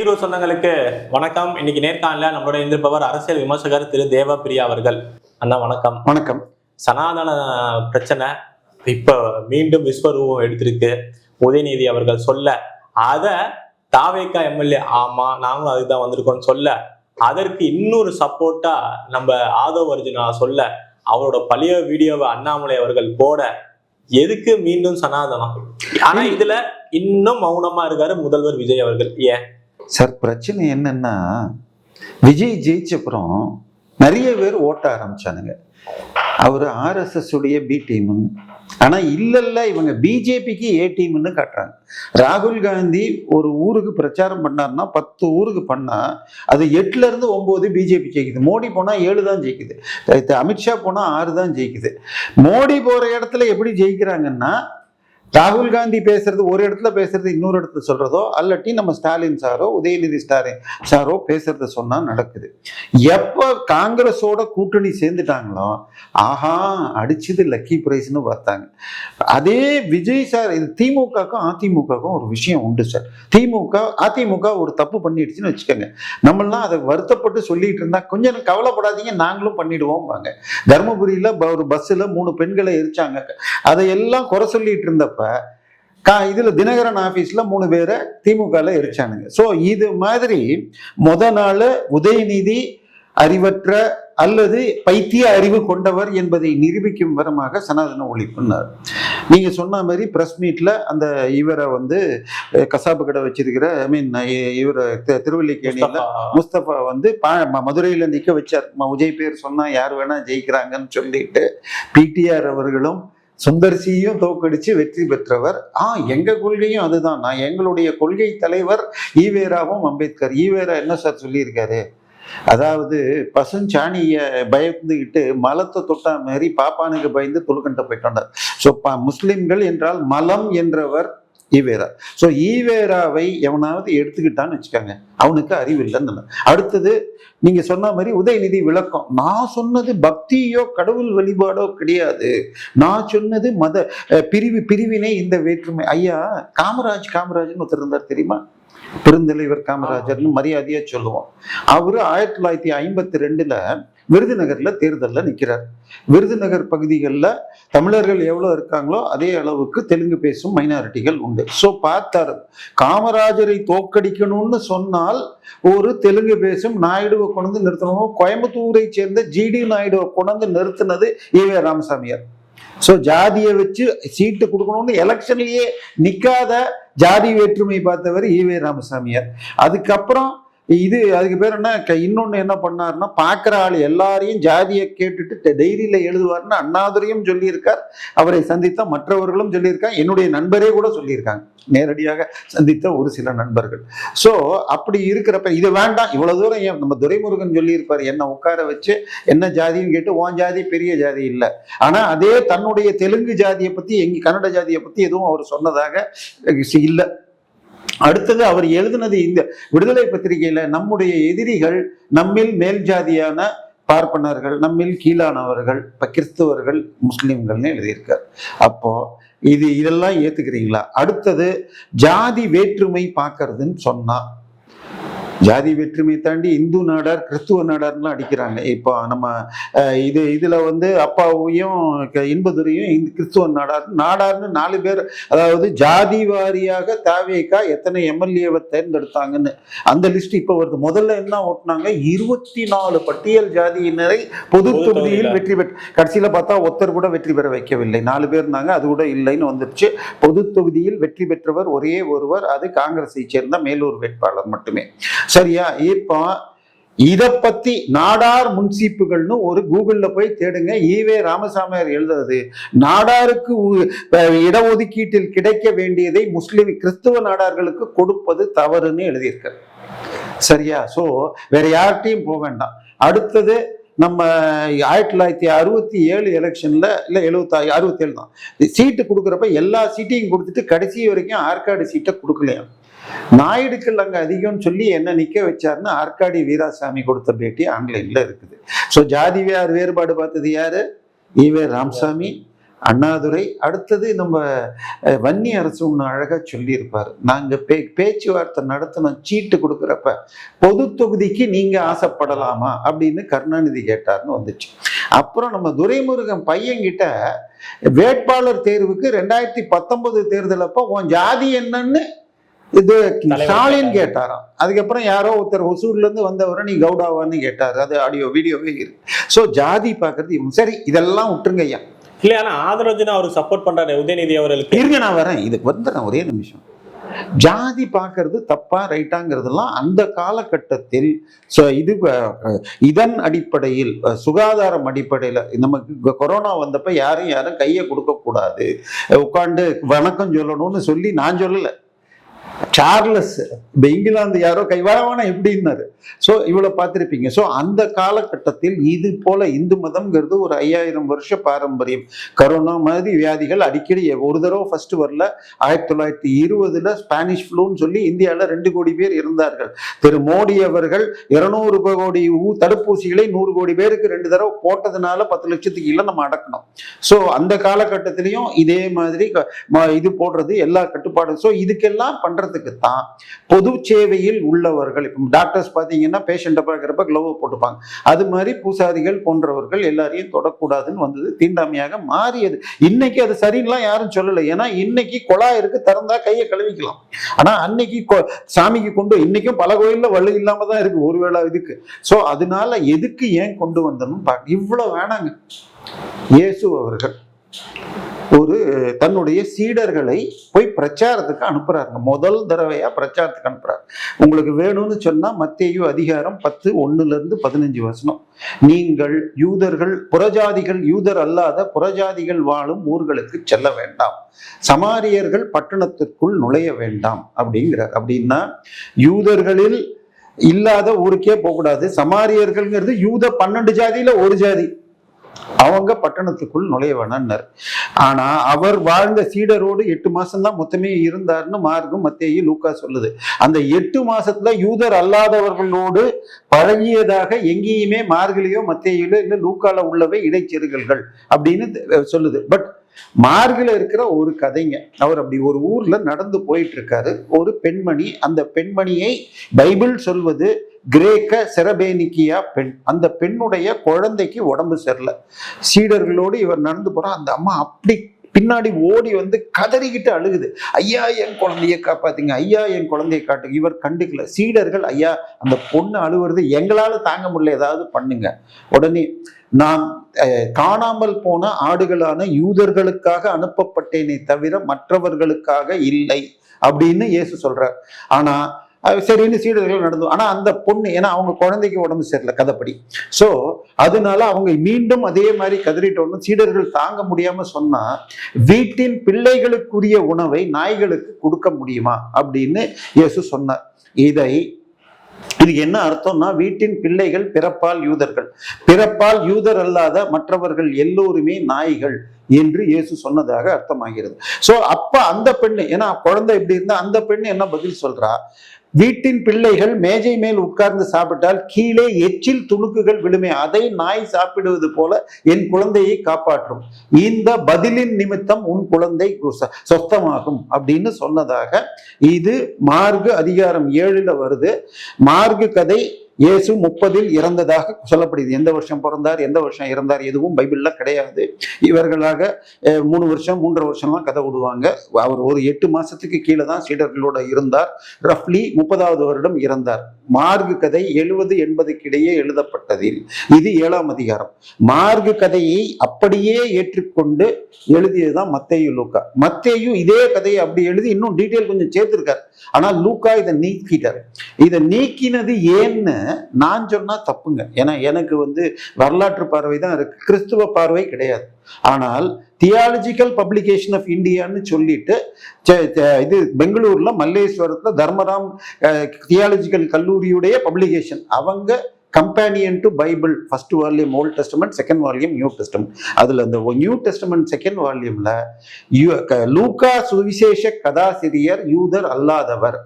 Hero சொந்தங்களுக்கு வணக்கம். இன்னைக்கு நேர்காணல நம்மளோட இருந்திருப்பவர் அரசியல் விமர்சகர் திரு தேவப்பிரியா அவர்கள். அண்ணா வணக்கம். வணக்கம். சனாதன பிரச்சனை இப்ப மீண்டும் விஸ்வரூபம் எடுத்திருக்கு. உதயநிதி அவர்கள் சொல்ல அத தாவேகா எம்எல்ஏ ஆமா நாங்களும் அதுதான் வந்திருக்கோம் சொல்ல, அதற்கு இன்னொரு சப்போர்ட்டா நம்ம ஆதவ் அர்ஜுனா சொல்ல, அவரோட பழைய வீடியோவை அண்ணாமலை அவர்கள் போட, எதுக்கு மீண்டும் சனாதனம்? ஆனா இதுல இன்னும் மௌனமா இருக்காரு முதல்வர் விஜய் அவர்கள். ஏன் சார் பிரச்சனை என்னன்னா, விஜய் ஜெயிச்சப்புறம் நிறைய பேர் ஓட்ட ஆரம்பிச்சானுங்க அவரு RSS உடைய பி டீம்னு. ஆனா இல்ல இவங்க பிஜேபிக்கு ஏ டீம்னு காட்டுறாங்க. ராகுல் காந்தி ஒரு ஊருக்கு பிரச்சாரம் பண்ணாருன்னா 10 ஊருக்கு பண்ணா அது 8ல இருந்து 9 பிஜேபி ஜெயிக்குது. மோடி போனா 7 தான் ஜெயிக்குது. அமித்ஷா போனா 6 தான் ஜெயிக்குது. மோடி போற இடத்துல எப்படி ஜெயிக்கிறாங்கன்னா, ராகுல் காந்தி பேசுறது ஒரு இடத்துல பேசுறது இன்னொரு இடத்துல சொல்றதோ, அல்லாட்டி நம்ம ஸ்டாலின் சாரோ உதயநிதி ஸ்டாலின் சாரோ பேசுறத சொன்னா நடக்குது. எப்ப காங்கிரஸோட கூட்டணி சேர்ந்துட்டாங்களோ, ஆஹா அடிச்சது லக்கி பிரைஸ்னு பார்த்தாங்க. அதே விஜய் சார், இது திமுகக்கும் அதிமுகக்கும் ஒரு விஷயம் உண்டு சார். அதிமுக ஒரு தப்பு பண்ணிடுச்சுன்னு வச்சுக்கோங்க, நம்மளாம் அதை வருத்தப்பட்டு சொல்லிட்டு இருந்தா கொஞ்சம் கவலைப்படாதீங்க நாங்களும் பண்ணிடுவோம் வாங்க. தர்மபுரியில ஒரு பஸ்ல 3 பெண்களை எரிச்சாங்க, அதையெல்லாம் குறை சொல்லிட்டு இருந்தப்ப இதுல தினகரன் ஆபீஸ்ல 3 பேரை திமுகல எரிச்சானுங்க. சோ இது மாதிரி நாள் உதயநிதி அறிவற்ற அல்லது பைத்திய அறிவு கொண்டவர் என்பதை நிரூபிக்கும் விதமாக சனாதன ஒழிப்புன்னார். நீங்க சொன்ன மாதிரி பிரஸ் மீட்ல அந்த இவரை கசாப்பு கடை வச்சிருக்கிற இவரை திருவல்லிக்கேணியில முஸ்தபா மதுரையில நிக்க வச்சார். விஜய் பேர் சொன்னா யார் வேணா ஜெயிக்கிறாங்கன்னு சொல்லிட்டு பிடிஆர் அவர்களும் சுந்தர்சியும் தோக்கடிச்சு வெற்றி பெற்றவர். எங்க கொள்கையும் அதுதான். எங்களுடைய கொள்கை தலைவர் ஈவேராவும் அம்பேத்கர். ஈவேரா என்ன சார் சொல்லியிருக்காரு, அதாவது பசுஞ்சாணிய பயந்துகிட்டு மலத்தை தொட்டா மாதிரி பாப்பானுக்கு பயந்து தொழுக்கண்ட போயிட்டார். ஸோ முஸ்லிம்கள் என்றால் மலம் என்றவர் ஈவேரா. ஸோ ஈவேராவை எவனாவது எடுத்துக்கிட்டான்னு வச்சுக்காங்க, அவனுக்கு அறிவு இல்லைன்னு. அடுத்தது நீங்க சொன்ன மாதிரி உதயநிதி விளக்கம், நான் சொன்னது பக்தியோ கடவுள் வழிபாடோ கிடையாது, நான் சொன்னது மத பிரிவினை இந்த வேற்றுமை. ஐயா காமராஜ்னு ஒருத்தர் இருந்தார் தெரியுமா, பெருந்தலைவர் காமராஜர்னு மரியாதையா சொல்லுவோம். அவரு 1952ல விருதுநகர்ல தேர்தலில் நிற்கிறார். விருதுநகர் பகுதிகளில் தமிழர்கள் எவ்வளவு இருக்காங்களோ அதே அளவுக்கு தெலுங்கு பேசும் மைனாரிட்டிகள் உண்டு. ஸோ பார்த்தாரு, காமராஜரை தோக்கடிக்கணும்னு சொன்னால் ஒரு தெலுங்கு பேசும் நாயுடுவை கொண்டு நிறுத்தணும். கோயம்புத்தூரை சேர்ந்த ஜிடி நாயுடுவை கொண்டு நிறுத்தினது ஈவே ராமசாமியார். ஸோ ஜாதியை வச்சு சீட்டு கொடுக்கணும்னு எலெக்ஷன்லயே நிக்காத ஜாதி வேற்றுமை பார்த்தவர் ஈவே ராமசாமியார். அதுக்கப்புறம் அதுக்கு பேர் என்ன, இன்னொன்னு என்ன பண்ணாருன்னா, பாக்குற ஆள் எல்லாரையும் ஜாதியை கேட்டுட்டு டைரியில எழுதுவார்னு அண்ணாதுரையும் சொல்லியிருக்கார். அவரை சந்தித்த மற்றவர்களும் சொல்லியிருக்காங்க. என்னுடைய நண்பரே கூட சொல்லியிருக்காங்க, நேரடியாக சந்தித்த ஒரு சில நண்பர்கள். ஸோ அப்படி இருக்கிறப்ப இது வேண்டாம், இவ்வளவு தூரம் நம்ம துரைமுருகன் சொல்லியிருப்பார், என்ன உட்கார வச்சு என்ன ஜாதின்னு கேட்டு, உன் ஜாதி பெரிய ஜாதி இல்லை. ஆனா அதே தன்னுடைய தெலுங்கு ஜாதியை பத்தி கன்னட ஜாதியை பத்தி எதுவும் அவர் சொன்னதாக இல்லை. அடுத்தது அவர் எழுதினது இந்த விடுதலை பத்திரிகையில, நம்முடைய எதிரிகள் நம்மில் மேல் ஜாதியான பார்ப்பனர்கள், நம்மில் கீழானவர்கள், கிறிஸ்தவர்கள், முஸ்லிம்கள்னு எழுதியிருக்கார். அப்போ இதெல்லாம் ஏத்துக்கிறீங்களா? அடுத்தது ஜாதி வேற்றுமை பார்க்கறதுன்னு சொன்னா, ஜாதி வேற்றுமை தாண்டி இந்து நாடார் கிறிஸ்துவ நாடார்லாம் அடிக்கிறாங்க. இப்போ நம்ம இதுல அப்பாவையும் இன்பதுரையும் கிறிஸ்துவ நாடார்னு 4 பேர், அதாவது ஜாதி வாரியாக தாவேகா எத்தனை எம்எல்ஏவை தேர்ந்தெடுத்தாங்கன்னு அந்த லிஸ்ட் இப்போ வருது. முதல்ல என்ன ஓட்டினாங்க, 24 பட்டியல் ஜாதியினரை பொது தொகுதியில் வெற்றி பெற்ற, கடைசியில பார்த்தா ஒருத்தர் கூட வெற்றி பெற வைக்கவில்லை. 4 பேர் இருந்தாங்க, அது கூட இல்லைன்னு வந்துருச்சு. பொது தொகுதியில் வெற்றி பெற்றவர் ஒரே ஒருவர், அது காங்கிரஸை சேர்ந்த மேலூர் வேட்பாளர் மட்டுமே. சரியா? இப்போ இத பத்தி நாடார் முன்சீப்புகள்னு ஒரு கூகுள்ல போய் தேடுங்க. ஈவே ராமசாமியார் எழுதுறது, நாடாருக்கு இடஒதுக்கீட்டில் கிடைக்க வேண்டியதை முஸ்லிம் கிறிஸ்துவ நாடார்களுக்கு கொடுப்பது தவறுன்னு எழுதியிருக்காரு. சரியா? சோ வேற யார்கிட்டையும் போக வேண்டாம். அடுத்தது நம்ம 1967 எலெக்ஷன்ல இல்ல 67 தான் சீட்டு கொடுக்குறப்ப எல்லா சீட்டையும் கொடுத்துட்டு கடைசி வரைக்கும் ஆற்காடு சீட்டை கொடுக்கலையா. நாயுடுக்கள் அங்க அதிகம்னு சொல்லி என்ன நிக்க வச்சாருன்னு ஆற்காடி வீராசாமி கொடுத்த பேட்டி ஆன்லைன்ல இருக்குது. ஸோ ஜாதி வேறுபாடு பார்த்தது யாரு, ஈவே ராமசாமி. அண்ணாதுரை. அடுத்தது நம்ம வன்னி அரசு ஒன்று அழகா சொல்லியிருப்பார், நாங்க பேச்சுவார்த்தை நடத்தணும், சீட்டு கொடுக்குறப்ப பொது தொகுதிக்கு நீங்க ஆசைப்படலாமா அப்படின்னு கருணாநிதி கேட்டார்னு வந்துச்சு. அப்புறம் நம்ம துரைமுருகன் பையன்கிட்ட வேட்பாளர் தேர்வுக்கு 2019 தேர்தல் அப்போ உன் ஜாதி என்னன்னு இது ஸ்டாலின் கேட்டாராம். அதுக்கப்புறம் யாரோ ஒருத்தர் ஒசூர்ல இருந்து வந்தவரை நீ கவுடாவான்னு கேட்டாரு. அது ஆடியோ வீடியோவே இருக்கு. சோ ஜாதி பாக்குறது சரி, இதெல்லாம் விட்டுருங்க ஐயா. இல்ல, ஆனா ஆதரவு அவருக்கு சப்போர்ட் பண்றாரு உதயநிதி அவர்களுக்கு. இருங்க, நான் வரேன், இதுக்கு வந்துடுறேன், ஒரே நிமிஷம். ஜாதி பார்க்கறது தப்பா ரைட்டாங்கிறதுலாம் அந்த காலகட்டத்தில் இது இதன் அடிப்படையில், சுகாதாரம் அடிப்படையில், நமக்கு கொரோனா வந்தப்ப யாரும் கையை கொடுக்க கூடாது, உட்காந்து வணக்கம் சொல்லணும்னு சொல்லி நான் சொல்லல. சார்லஸ் இங்கிலாந்து யாரோ கைவாழவான எப்படின்னாரு. ஸோ இவ்வளோ பார்த்துருப்பீங்க. ஸோ அந்த காலகட்டத்தில் இது போல இந்து மதம்ங்கிறது ஒரு 5000 வருஷ பாரம்பரியம். கரோனா மாதிரி வியாதிகள் அடிக்கடி ஒரு தடவை ஃபர்ஸ்ட் வரல. 1920 ஸ்பானிஷ் ஃப்ளூன்னு சொல்லி இந்தியாவில் 2 கோடி பேர் இருந்தார்கள். திரு மோடி அவர்கள் 200 கோடி தடுப்பூசிகளை 100 கோடி பேருக்கு 2 தடவை போட்டதுனால 10 லட்சத்துக்கு இல்லை நம்ம அடக்கணும். ஸோ அந்த காலகட்டத்திலையும் இதே மாதிரி இது போடுறது எல்லா கட்டுப்பாடும். ஸோ இதுக்கெல்லாம் பண்றதுக்கு தான் பொது சேவையில் உள்ளவர்கள். இப்போ டாக்டர்ஸ் பார்த்தீங்கன்னா பேஷண்ட்டை பார்க்குறப்ப க்ளோவ் போட்டுப்பாங்க. அது மாதிரி பூசாரிகள் போன்றவர்கள் எல்லாரையும் தொடக்கூடாதுன்னு வந்தது, தீண்டாமையாக மாறியது. இன்னைக்கு அது சரின்னுலாம் யாரும் சொல்லலை. ஏன்னா இன்னைக்கு குழாய் இருக்கு, திறந்தா கையை கழுவிக்கலாம். ஆனா அன்னைக்கு சாமிக்கு கொண்டு, இன்னைக்கும் பல கோயில்ல வலு இல்லாம தான் இருக்கு ஒருவேளை இதுக்கு. ஸோ அதனால எதுக்கு ஏன் கொண்டு வந்தனும் இவ்வளவு வேணாங்க. இயேசு அவர்கள் ஒரு தன்னுடைய சீடர்களை போய் பிரச்சாரத்துக்கு அனுப்புறாருங்க. முதல் தடவையா பிரச்சாரத்துக்கு அனுப்புறாரு. உங்களுக்கு வேணும்னு சொன்னா மத்தேயு அதிகாரம் 10 1-15 வசனம். நீங்கள் யூதர்கள் புறஜாதிகள் யூதர் அல்லாத புறஜாதிகள் வாழும் ஊர்களுக்கு செல்ல வேண்டாம், சமாரியர்கள் பட்டணத்திற்குள் நுழைய வேண்டாம் அப்படிங்கிறார். அப்படின்னா யூதர்களில் இல்லாத ஊருக்கே போகக்கூடாது. சமாரியர்கள்ங்கிறது யூத 12 ஜாதியில ஒரு ஜாதி, அவங்க பட்டணத்துக்குள் நுழைய வேணான்னார். ஆனா அவர் வாழ்ந்த சீடரோடு 8 மாசம் தான் மொத்தமே இருந்தார்னு மார்க்கும் மத்தேயு லூக்கா சொல்லுது. அந்த 8 மாசத்துல யூதர் அல்லாதவர்களோடு பழகியதாக எங்கேயுமே மார்கலியோ மத்தேயுல இல்ல லூக்கால உள்ளவை இடைச்செருகல்கள் அப்படின்னு சொல்லுது. பட் மார்கில இருக்கிற ஒரு கதைங்க. அவர் அப்படி ஒரு ஊர்ல நடந்து போயிட்டு இருக்காரு. ஒரு பெண்மணி, அந்த பெண்மணியை பைபிள் சொல்வது கிரேக்க செரபேனிக்கியா பெண். அந்த பெண்ணுடைய குழந்தைக்கு உடம்பு சரியில்லை. சீடர்களோடு இவர் நடந்து போறார். அந்த அம்மா அப்படி பின்னாடி ஓடி வந்து கதறிக்கிட்டு அழுகுது, ஐயா என் குழந்தைய காப்பாத்துங்க, ஐயா என் குழந்தைய காட்டுங்க. இவர் கண்டுக்கல. சீடர்கள், ஐயா அந்த பொண்ணு அழுவுறது எங்களால தாங்க முடியல, ஏதாவது பண்ணுங்க. உடனே நான் காணாமல் போன ஆடுகளான யூதர்களுக்காக அனுப்பப்பட்டேனே தவிர மற்றவர்களுக்காக இல்லை அப்படின்னு இயேசு சொல்றார். ஆனா சரின்னு சீடர்கள் நடந்தோம். ஆனா அந்த பொண்ணு, ஏன்னா அவங்க குழந்தைக்கு உடம்பு சரியில்லை கதைப்படி. சோ அதனால அவங்க மீண்டும் அதே மாதிரி கதறிட்டோம்னு சீடர்கள் தாங்க முடியாம சொன்னா, வீட்டின் பிள்ளைகளுக்குரிய உணவை நாய்களுக்கு கொடுக்க முடியுமா அப்படின்னு இயேசு சொன்னார். இதுக்கு என்ன அர்த்தம்னா, வீட்டின் பிள்ளைகள் பிறப்பால் யூதர்கள், பிறப்பால் யூதர் அல்லாத மற்றவர்கள் எல்லோருமே நாய்கள் என்று இயேசு சொன்னதாக அர்த்தமாகிறது. சோ அப்ப அந்த பெண்ணு, ஏன்னா குழந்தை இப்படி இருந்தா அந்த பெண்ணு என்ன பதில் சொல்றா, வீட்டின் பிள்ளைகள் மேஜை மேல் உட்கார்ந்து சாப்பிட்டால் கீழே எச்சில் துணுக்குகள் விழுமே, அதை நாய் சாப்பிடுவது போல என் குழந்தையை காப்பாற்றும், இந்த பதிலின் நிமித்தம் உன் குழந்தை சொஸ்தமாகும் அப்படின்னு சொன்னதாக இது மார்கு அதிகாரம் 7 வருது. மார்கு கதை இயேசு 30 இறந்ததாக சொல்லப்படுது. எந்த வருஷம் பிறந்தார், எந்த வருஷம் இறந்தார் எதுவும் பைபிள்ல கிடையாது. இவர்களாக 3 வருஷம் 3.5 வருஷம்லாம் கதை விடுவாங்க. அவர் ஒரு 8 மாசத்துக்கு கீழே தான் சீடர்களோட இருந்தார். ரஃப்லி 30வது வருடம் இறந்தார். மார்கு கதை 70-80க்கு இடையே எழுதப்பட்டதில் இது 7ஆம் அதிகாரம். மார்கு கதையை அப்படியே ஏற்றுக்கொண்டு எழுதியதுதான் மத்தேயு லூக்கா. மத்தேயு இதே கதையை அப்படி எழுதி இன்னும் டீட்டெயில் கொஞ்சம் சேர்த்திருக்காரு. ஆனா லூக்கா இதை நீக்கிட்டார். இதை நீக்கினது ஏன்னு நான் சொன்னா தப்புங்க. ஏன்னா எனக்கு வரலாற்று பார்வை தான் இருக்கு, கிறிஸ்துவ பார்வை கிடையாது. ஆனால் தியாலஜிக்கல் பப்ளிகேஷன் ஆஃப் இந்தியான்னு சொல்லிட்டு இது பெங்களூர்ல மல்லேஸ்வரத்துல தர்மராம் தியாலஜிக்கல் கல்லூரியுடைய பப்ளிகேஷன். அவங்க companion to Bible, first volume old testament, second volume new testament. அதுல இந்த நியூ டெஸ்டமெண்ட் செகண்ட் வால்யூம்ல லூக்கா சுவிசேஷ கதாசிரியர் யூதர் அல்லாதவர்.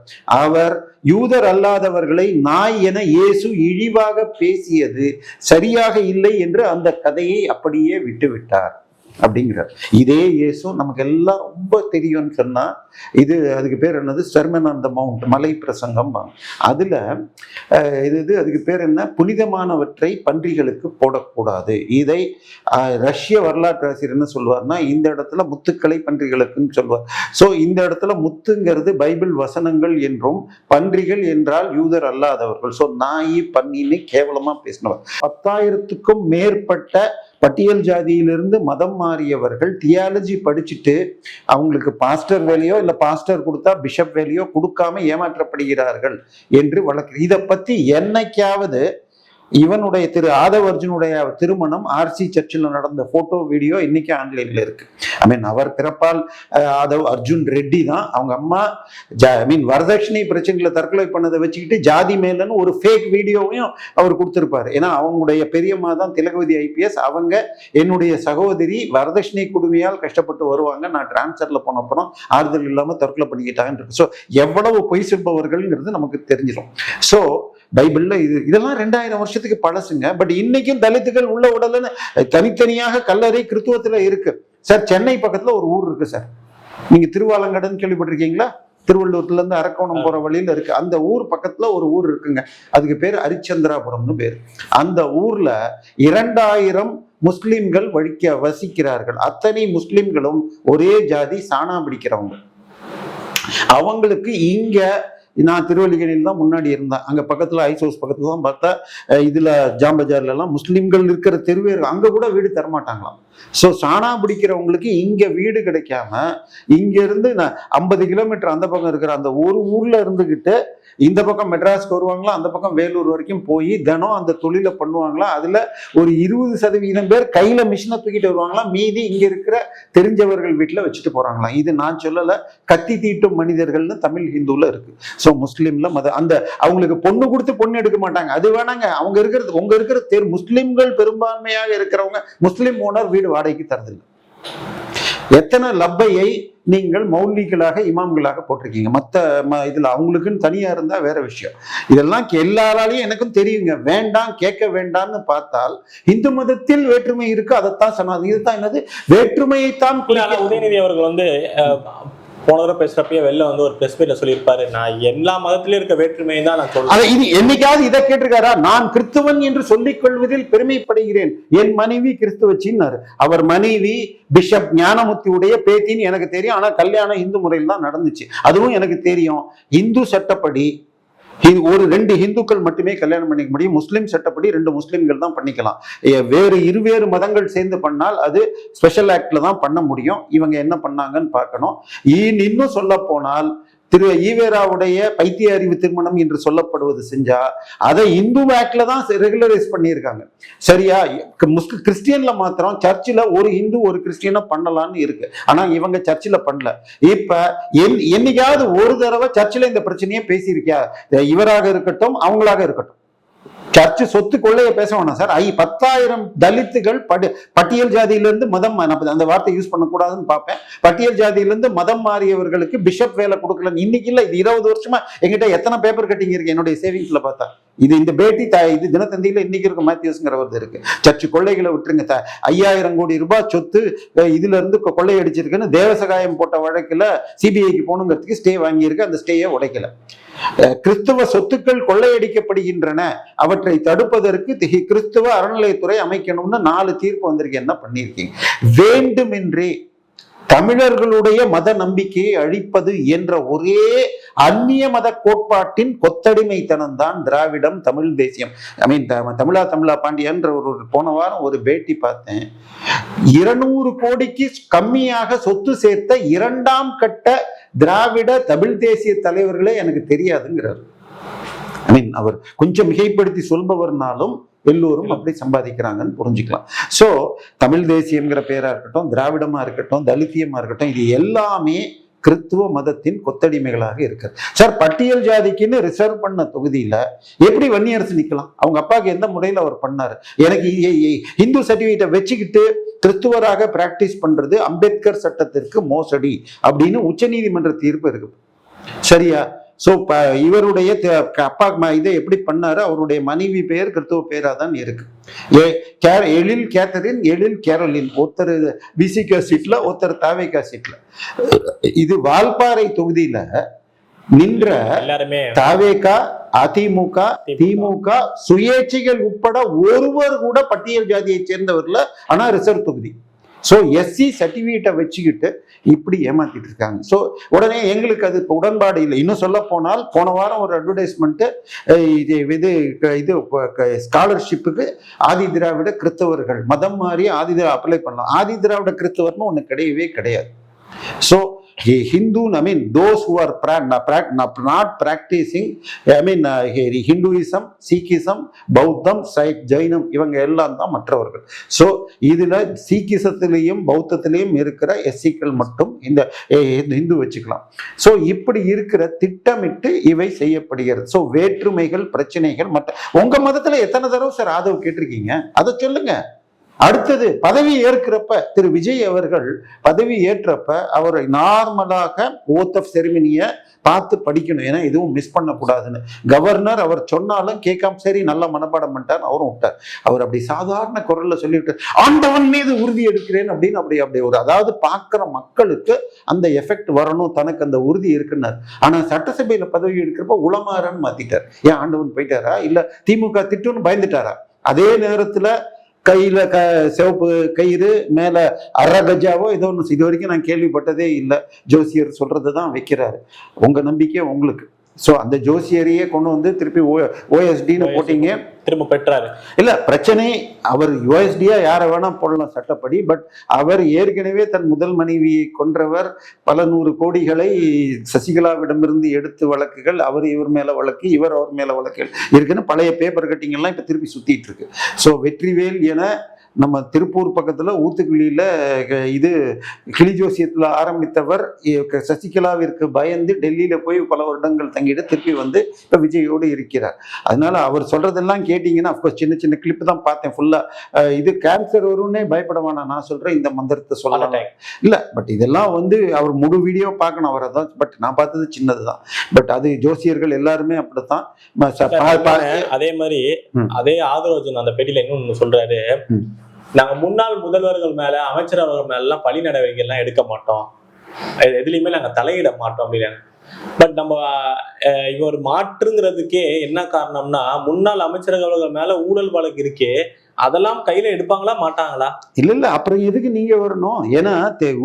அவர் யூதர் அல்லாதவர்களை நாய் என இயேசு இழிவாக பேசியது சரியாக இல்லை என்று அந்த கதையை அப்படியே விட்டுவிட்டார். அப்படிங்கிறார். இதே இயேசு நமக்கு எல்லாம் ரொம்ப தெரியும்னு சொன்னா, இது அதுக்கு பேர் என்னது, சர்மன் ஆன் த மவுண்ட், மலை பிரசங்கம். அதுல அதுக்கு பேர் என்ன, புனிதமானவற்றை பன்றிகளுக்கு போடக்கூடாது. இதை ரஷ்ய வரலாற்று ஆசிரியர் என்ன சொல்வார்னா, இந்த இடத்துல முத்துக்களை பன்றிகளுக்குன்னு சொல்வார். ஸோ இந்த இடத்துல முத்துங்கிறது பைபிள் வசனங்கள் என்றும், பன்றிகள் என்றால் யூதர் அல்லாதவர்கள். ஸோ நாய் பன்னின்னு கேவலமா பேசினவர். 10,000க்கும் மேற்பட்ட பட்டியல் ஜாதியிலிருந்து மதம் மாறியவர்கள் தியாலஜி படிச்சுட்டு அவங்களுக்கு பாஸ்டர் வேலையோ இல்ல பாஸ்டர் கொடுத்தா பிஷப் வேலையோ கொடுக்காம ஏமாற்றப்படுகிறார்கள் என்று வழக்கு. இதை பத்தி என்னைக்காவது இவனுடைய ஆதவ் அர்ஜுனுடைய திருமணம் ஆர்சி சர்ச்சில் நடந்த போட்டோ வீடியோ இன்னைக்கு ஆன்லைன்ல இருக்கு. அவர் பிறப்பால் ஆதவ் அர்ஜுன் ரெட்டி தான். அவங்க அம்மா வரதட்சணை பிரச்சனைகளை தற்கொலை பண்ணதை வச்சுக்கிட்டு ஜாதி மேலன்னு ஒரு ஃபேக் வீடியோவையும் அவர் கொடுத்திருப்பாரு. ஏன்னா அவங்களுடைய பெரியம்மா தான் திலகவதி IPS. அவங்க என்னுடைய சகோதரி வரதட்சணை குடுமையால் கஷ்டப்பட்டு வருவாங்க, நான் டிரான்ஸ்ஃபர்ல போன அப்புறம் ஆறுதல் இல்லாம தற்கொலை பண்ணிக்கிட்டாங்க. ஸோ எவ்வளவு பொய் சொல்பவர்கள்ங்கிறது நமக்கு தெரிஞ்சிடும். ஸோ பைபிள்ல இதெல்லாம் 2000 வருஷத்துக்கு பழசுங்க. பட் இன்னைக்கும் தலித்துகள் உள்ள உடல்ல தனித்தனியாக கல்லறை கிறித்துவத்துல இருக்கு சார். சென்னை பக்கத்துல ஒரு ஊர் இருக்கு சார், நீங்க திருவாலங்கடன் கேள்விப்பட்டிருக்கீங்களா? திருவள்ளூர்ல இருந்து அரக்கோணம் போற வழியில இருக்கு. அந்த ஊர் பக்கத்துல ஒரு ஊர் இருக்குங்க, அதுக்கு பேரு ஹரிச்சந்திராபுரம்னு பேரு. அந்த ஊர்ல 2000 முஸ்லிம்கள் வசிக்கிறார்கள். அத்தனை முஸ்லிம்களும் ஒரே ஜாதி, சாணா பிடிக்கிறவங்க. அவங்களுக்கு இங்க, நான் திருவள்ளிக்கணியில் தான் முன்னாடி இருந்தேன், அங்க பக்கத்துல ஐஸ் ஹவுஸ் பக்கத்துல தான் பார்த்தா, இதுல ஜாம்பஜார்ல எல்லாம் முஸ்லிம்கள் இருக்கிற தெருவே இருக்கு, அங்க கூட வீடு தரமாட்டாங்களாம். ஸோ சாணா பிடிக்கிறவங்களுக்கு இங்க வீடு கிடைக்காம இங்க இருந்து 50 கிலோமீட்டர் அந்த பக்கம் இருக்கிற அந்த ஒரு ஊர்ல இருந்துகிட்டு இந்த பக்கம் மெட்ராஸ்க்கு வருவாங்களா, அந்த பக்கம் வேலூர் வரைக்கும் போய் தினம் அந்த தொழிலை பண்ணுவாங்களா. அதுல ஒரு 20% பேர் கையில மிஷினை தூக்கிட்டு வருவாங்களா, மீதி இங்க இருக்கிற தெரிஞ்சவர்கள் வீட்டுல வச்சுட்டு போறாங்களாம். இது நான் சொல்லல, கத்தி தீட்டும் மனிதர்கள்னு தமிழ் ஹிந்துல இருக்கு. ஸோ முஸ்லீம்ல அந்த அவங்களுக்கு பொண்ணு கொடுத்து பொண்ணு எடுக்க மாட்டாங்க, அது வேணாங்க. அவங்க இருக்கிறது உங்க இருக்கிற முஸ்லிம்கள் பெரும்பான்மையாக இருக்கிறவங்க முஸ்லிம் ஓனர் வீடு வாடகைக்கு தரதில்லை. எத்தனை லப்பையை நீங்கள் மௌலிகளாக இமாம்களாக போட்டிருக்கீங்க. இதுல அவங்களுக்குன்னு தனியா இருந்தா வேற விஷயம். இதெல்லாம் எல்லாராலையும் எனக்கும் தெரியுங்க. வேண்டாம், கேட்க வேண்டாம்னு பார்த்தால் இந்து மதத்தில் வேற்றுமை இருக்கு, அதைத்தான் சொன்னாங்க. இதுதான் என்னது, வேற்றுமையைத்தான். உதயநிதி அவர்கள் போன தடவை பேசுறப்பயே வெளில ஒரு பிரஸ் மீட்ல சொல்லியிருப்பாரு, நான் எல்லா மதத்திலும் இருக்க வேற்றுமையை தான் நான் சொல்றேன். என்னைக்காவது இதை கேட்டிருக்காரா? நான் கிறிஸ்துவன் என்று சொல்லிக் கொள்வதில் பெருமைப்படுகிறேன், என் மனைவி கிறிஸ்துவச்சின்னாரு. அவர் மனைவி பிஷப் ஞானமுத்தியுடைய பேத்தின்னு எனக்கு தெரியும். ஆனா கல்யாணம் இந்து முறையில் தான் நடந்துச்சு, அதுவும் எனக்கு தெரியும். இந்து சட்டப்படி ஒரு 2 இந்துக்கள் மட்டுமே கல்யாணம் பண்ணிக்க முடியும். முஸ்லிம் சட்டப்படி 2 முஸ்லிம்கள் தான் பண்ணிக்கலாம். இருவேறு மதங்கள் சேர்ந்து பண்ணால் அது ஸ்பெஷல் ஆக்ட்ல தான் பண்ண முடியும். இவங்க என்ன பண்ணாங்கன்னு பார்க்கணும். இன்னும் சொல்ல போனால் திரு ஈவேராவுடைய பைத்திய அறிவு திருமணம் என்று சொல்லப்படுவது செஞ்சா அதை இந்து ஆக்ட்ல தான் ரெகுலரைஸ் பண்ணியிருக்காங்க. சரியா? கிறிஸ்டியன்ல மாத்திரம் சர்ச்சில் ஒரு இந்து ஒரு கிறிஸ்டியனை பண்ணலாம்னு இருக்கு. ஆனா இவங்க சர்ச்சில் பண்ணல. இப்ப என்னைக்காவது ஒரு தடவை சர்ச்சில் இந்த பிரச்சனையை பேசியிருக்கியா? இவராக இருக்கட்டும் அவங்களாக இருக்கட்டும், சர்ச்சு சொத்து கொள்ளைய பேச வேணாம் சார். 10,000 தலித்துகள் பட்டியல் ஜாதியிலிருந்து மதம், அந்த வார்த்தை யூஸ் பண்ணக்கூடாதுன்னு பார்ப்பேன், பட்டியல் ஜாதியிலிருந்து மதம் மாறியவர்களுக்கு பிஷப் வேலை கொடுக்கல. இன்னைக்கு இல்ல, இது 20 வருஷமா எங்கிட்ட எத்தனை பேப்பர் கட்டிங் இருக்கு என்னுடைய சேவிங்ஸ்ல பார்த்தா. இந்த பேட்டி இது தினத்தந்தியில இன்னைக்கு இருக்க மேத்யூஸ்ங்கிறவர் இருக்கு. சர்ச்சு கொள்ளைகளை விட்டுருங்க. 5,000 கோடி ரூபாய் சொத்து இதுல இருந்து கொள்ளையடிச்சிருக்குன்னு தேவசகாயம் போட்ட வழக்குல CBIக்கு போகணுங்கிறதுக்கு ஸ்டே வாங்கியிருக்கு. அந்த ஸ்டேயை உடைக்கல. கிறிஸ்துவ சொத்துக்கள் கொள்ளையடிக்கப்படுகின்றன, அவற்றை தடுப்பதற்கு கிறிஸ்துவ அறநிலையத்துறை அமைக்கணும்னு 4 தீர்ப்பு வந்திருக்கு. என்ன பண்ணிருக்கீங்க? வேண்டுமென்றே தமிழர்களுடைய மத நம்பிக்கையை அழிப்பது என்ற ஒரே அந்நிய மத கோட்பாட்டின் கொத்தடிமைத்தனம் தான் திராவிடம், தமிழ் தேசியம். தமிழா பாண்டியன்ற போன வாரம் ஒரு பேட்டி பார்த்தேன். 200 கோடிக்கு கம்மியாக சொத்து சேர்த்த 2ஆம் கட்ட திராவிட தமிழ் தேசிய தலைவர்களே எனக்கு தெரியாதுங்கிறார். அவர் கொஞ்சம் மிகைப்படுத்தி சொல்பவர்னாலும் எல்லோரும் அப்படி சம்பாதிக்கிறாங்கன்னு புரிஞ்சுக்கலாம். சோ தமிழ் தேசியம்ங்கிற பேரா இருக்கட்டும், திராவிடமா இருக்கட்டும், தலித்தியமா இருக்கட்டும், இது எல்லாமே கிறிஸ்துவ மதத்தின் கொத்தடிமைகளாக இருக்கிறது. சார், பட்டியல் ஜாதிக்குன்னு ரிசர்வ் பண்ண தொகுதியில எப்படி வன்னியரசு நிக்கலாம்? அவங்க அப்பாவுக்கு எந்த முறையில் அவர் பண்ணாரு? எனக்கு இந்து சர்டிபிகேட்டை வச்சுக்கிட்டு கிறிஸ்துவராக பிராக்டிஸ் பண்றது அம்பேத்கர் சட்டத்திற்கு மோசடி அப்படின்னு உச்ச நீதிமன்ற தீர்ப்பு இருக்கு. சரியா? ஸோ இவருடைய அப்பா இதை எப்படி பண்ணாரு, அவருடைய மனைவி பெயர் கிறிஸ்துவ பெயரா தான் இருக்கு. எழில் கேத்தரின், எழில் கேரோலின், ஒருத்தர் விசிகா சீட்ல, ஒருத்தர் தாவேகா சீட்ல. இது வால்பாறை தொகுதியில நின்ற எல்லாருமே தாவேகா, அதிமுக, திமுக, சுயேட்சைகள் உட்பட ஒருவர் கூட பட்டியல் ஜாதியை சேர்ந்தவர்ல, ஆனா ரிசர்வ் தொகுதி. ஸோ எஸ்சி சர்டிபிகேட்டை வச்சுக்கிட்டு இப்படி ஏமாத்திட்டு இருக்காங்க. ஸோ உடனே எங்களுக்கு அது இப்போ உடன்பாடு இல்லை. இன்னும் சொல்ல போனால் போன வாரம் ஒரு அட்வர்டைஸ்மெண்ட்டு இது ஸ்காலர்ஷிப்புக்கு ஆதி திராவிட கிறிஸ்தவர்கள் மதம் மாறி அப்ளை பண்ணலாம். ஆதி திராவிட கிறிஸ்தவர்னு ஒன்று கிடையவே கிடையாது. So Hindu, I mean, those who are not practicing, I mean, Hinduism, Sikhism, Bauddhism, Jainism, இவங்க எல்லாம் தான் மற்றவர்கள். ஸோ இதுல சீக்கிசத்திலையும் பௌத்தத்திலையும் இருக்கிற எஸ்சிக்கள் மட்டும் இந்த இந்து வச்சுக்கலாம். ஸோ இப்படி இருக்கிற திட்டமிட்டு இவை செய்யப்படுகிறது. ஸோ வேற்றுமைகள், பிரச்சனைகள், மற்ற உங்க மதத்துல எத்தனை தடவை சார் ஆதரவு கேட்டிருக்கீங்க, அதை சொல்லுங்க. அடுத்தது பதவி ஏற்கிறப்ப திரு விஜய் அவர்கள் பதவி ஏற்றப்ப அவரை நார்மலாக ஓத் ஆஃப் செரிமனியை பார்த்து படிக்கணும், ஏன்னா எதுவும் மிஸ் பண்ணக்கூடாதுன்னு. கவர்னர் அவர் சொன்னாலும் கேட்காம சரி நல்ல மனப்பாடம் பண்ணிட்டார், அவரும் விட்டார். அவர் அப்படி சாதாரண குரல்ல சொல்லிவிட்டு ஆண்டவன் மீது உறுதி எடுக்கிறேன் அப்படின்னு அப்படி ஒரு, அதாவது பார்க்கிற மக்களுக்கு அந்த எஃபெக்ட் வரணும், தனக்கு அந்த உறுதி இருக்குன்னார். ஆனா சட்டசபையில பதவி எடுக்கிறப்ப உளமாறன்னு மாத்திட்டார். ஏன் ஆண்டவன் போயிட்டாரா, இல்ல திமுக திட்டுன்னு பயந்துட்டாரா? அதே நேரத்துல கையில சிவப்பு கயிறு மேல அரகஜாவோ ஏதோ ஒன்று, இது வரைக்கும் நான் கேள்விப்பட்டதே இல்லை. ஜோசியர் சொல்றதுதான் வைக்கிறாரு, உங்க நம்பிக்கை உங்களுக்கு. ஸோ அந்த ஜோசியரையே கொண்டு வந்து திருப்பி ஓஎஸ்டின்னு போட்டீங்க, திரும்ப பெற்றாரு. இல்ல பிரச்சனை, அவர் ஓஎஸ்டியா யாரை வேணா போடலாம் சட்டப்படி. பட் அவர் ஏற்கனவே தன் முதல் மனைவியை கொன்றவர், பல நூறு கோடிகளை சசிகலாவிடமிருந்து எடுத்து வழக்குகள், அவர் இவர் மேல வழக்கு, இவர் அவர் மேல வழக்குகள் இருக்குன்னு பழைய பேப்பர் கட்டிங் எல்லாம் இப்ப திருப்பி சுத்திட்டு இருக்கு. ஸோ வெற்றிவேல் என நம்ம திருப்பூர் பக்கத்துல ஊத்துக்குழியில இது கிளி ஜோசியத்துல ஆரம்பித்தவர் சசிகலாவிற்கு பயந்து டெல்லியில போய் பல வருடங்கள் தங்கிட்டு திருப்பி வந்து இப்ப விஜயோடு இருக்கிறார். அதனால அவர் சொல்றதெல்லாம் கேட்டீங்கன்னா, அப்கோர்ஸ் சின்ன சின்ன கிளிப் தான் பார்த்தேன் ஃபுல்லா. இது கேன்சர் வரும்னே பயப்படவானா, நான் சொல்றேன் இந்த மந்திரத்தை சொல்லலாம் இல்ல. பட் இதெல்லாம் வந்து அவர் முழு வீடியோ பார்க்கணும் அவர் தான். பட் நான் பார்த்தது சின்னதுதான். பட் அது ஜோசியர்கள் எல்லாருமே அப்படித்தான். அதே மாதிரி அதே ஆதரவு அந்த பேட்டியில இன்னொன்னு சொல்றாரு, நாங்க முன்னாள் முதல்வர்கள் மேல, அமைச்சர் அவர்கள் மேல எல்லாம் பழி நடவடிக்கை எல்லாம் எடுக்க மாட்டோம், எதுலையுமே நாங்க தலையிட மாட்டோம் அப்படின்னு. பட் நம்ம இவர் மாற்றுங்கிறதுக்கே என்ன காரணம்னா, முன்னாள் அமைச்சர்கள் மேல ஊழல் வழக்கு இருக்கே, அதெல்லாம் கையில எடுப்பாங்களா மாட்டாங்களா? இல்ல அப்புறம் எதுக்கு நீங்க வரணும்? ஏன்னா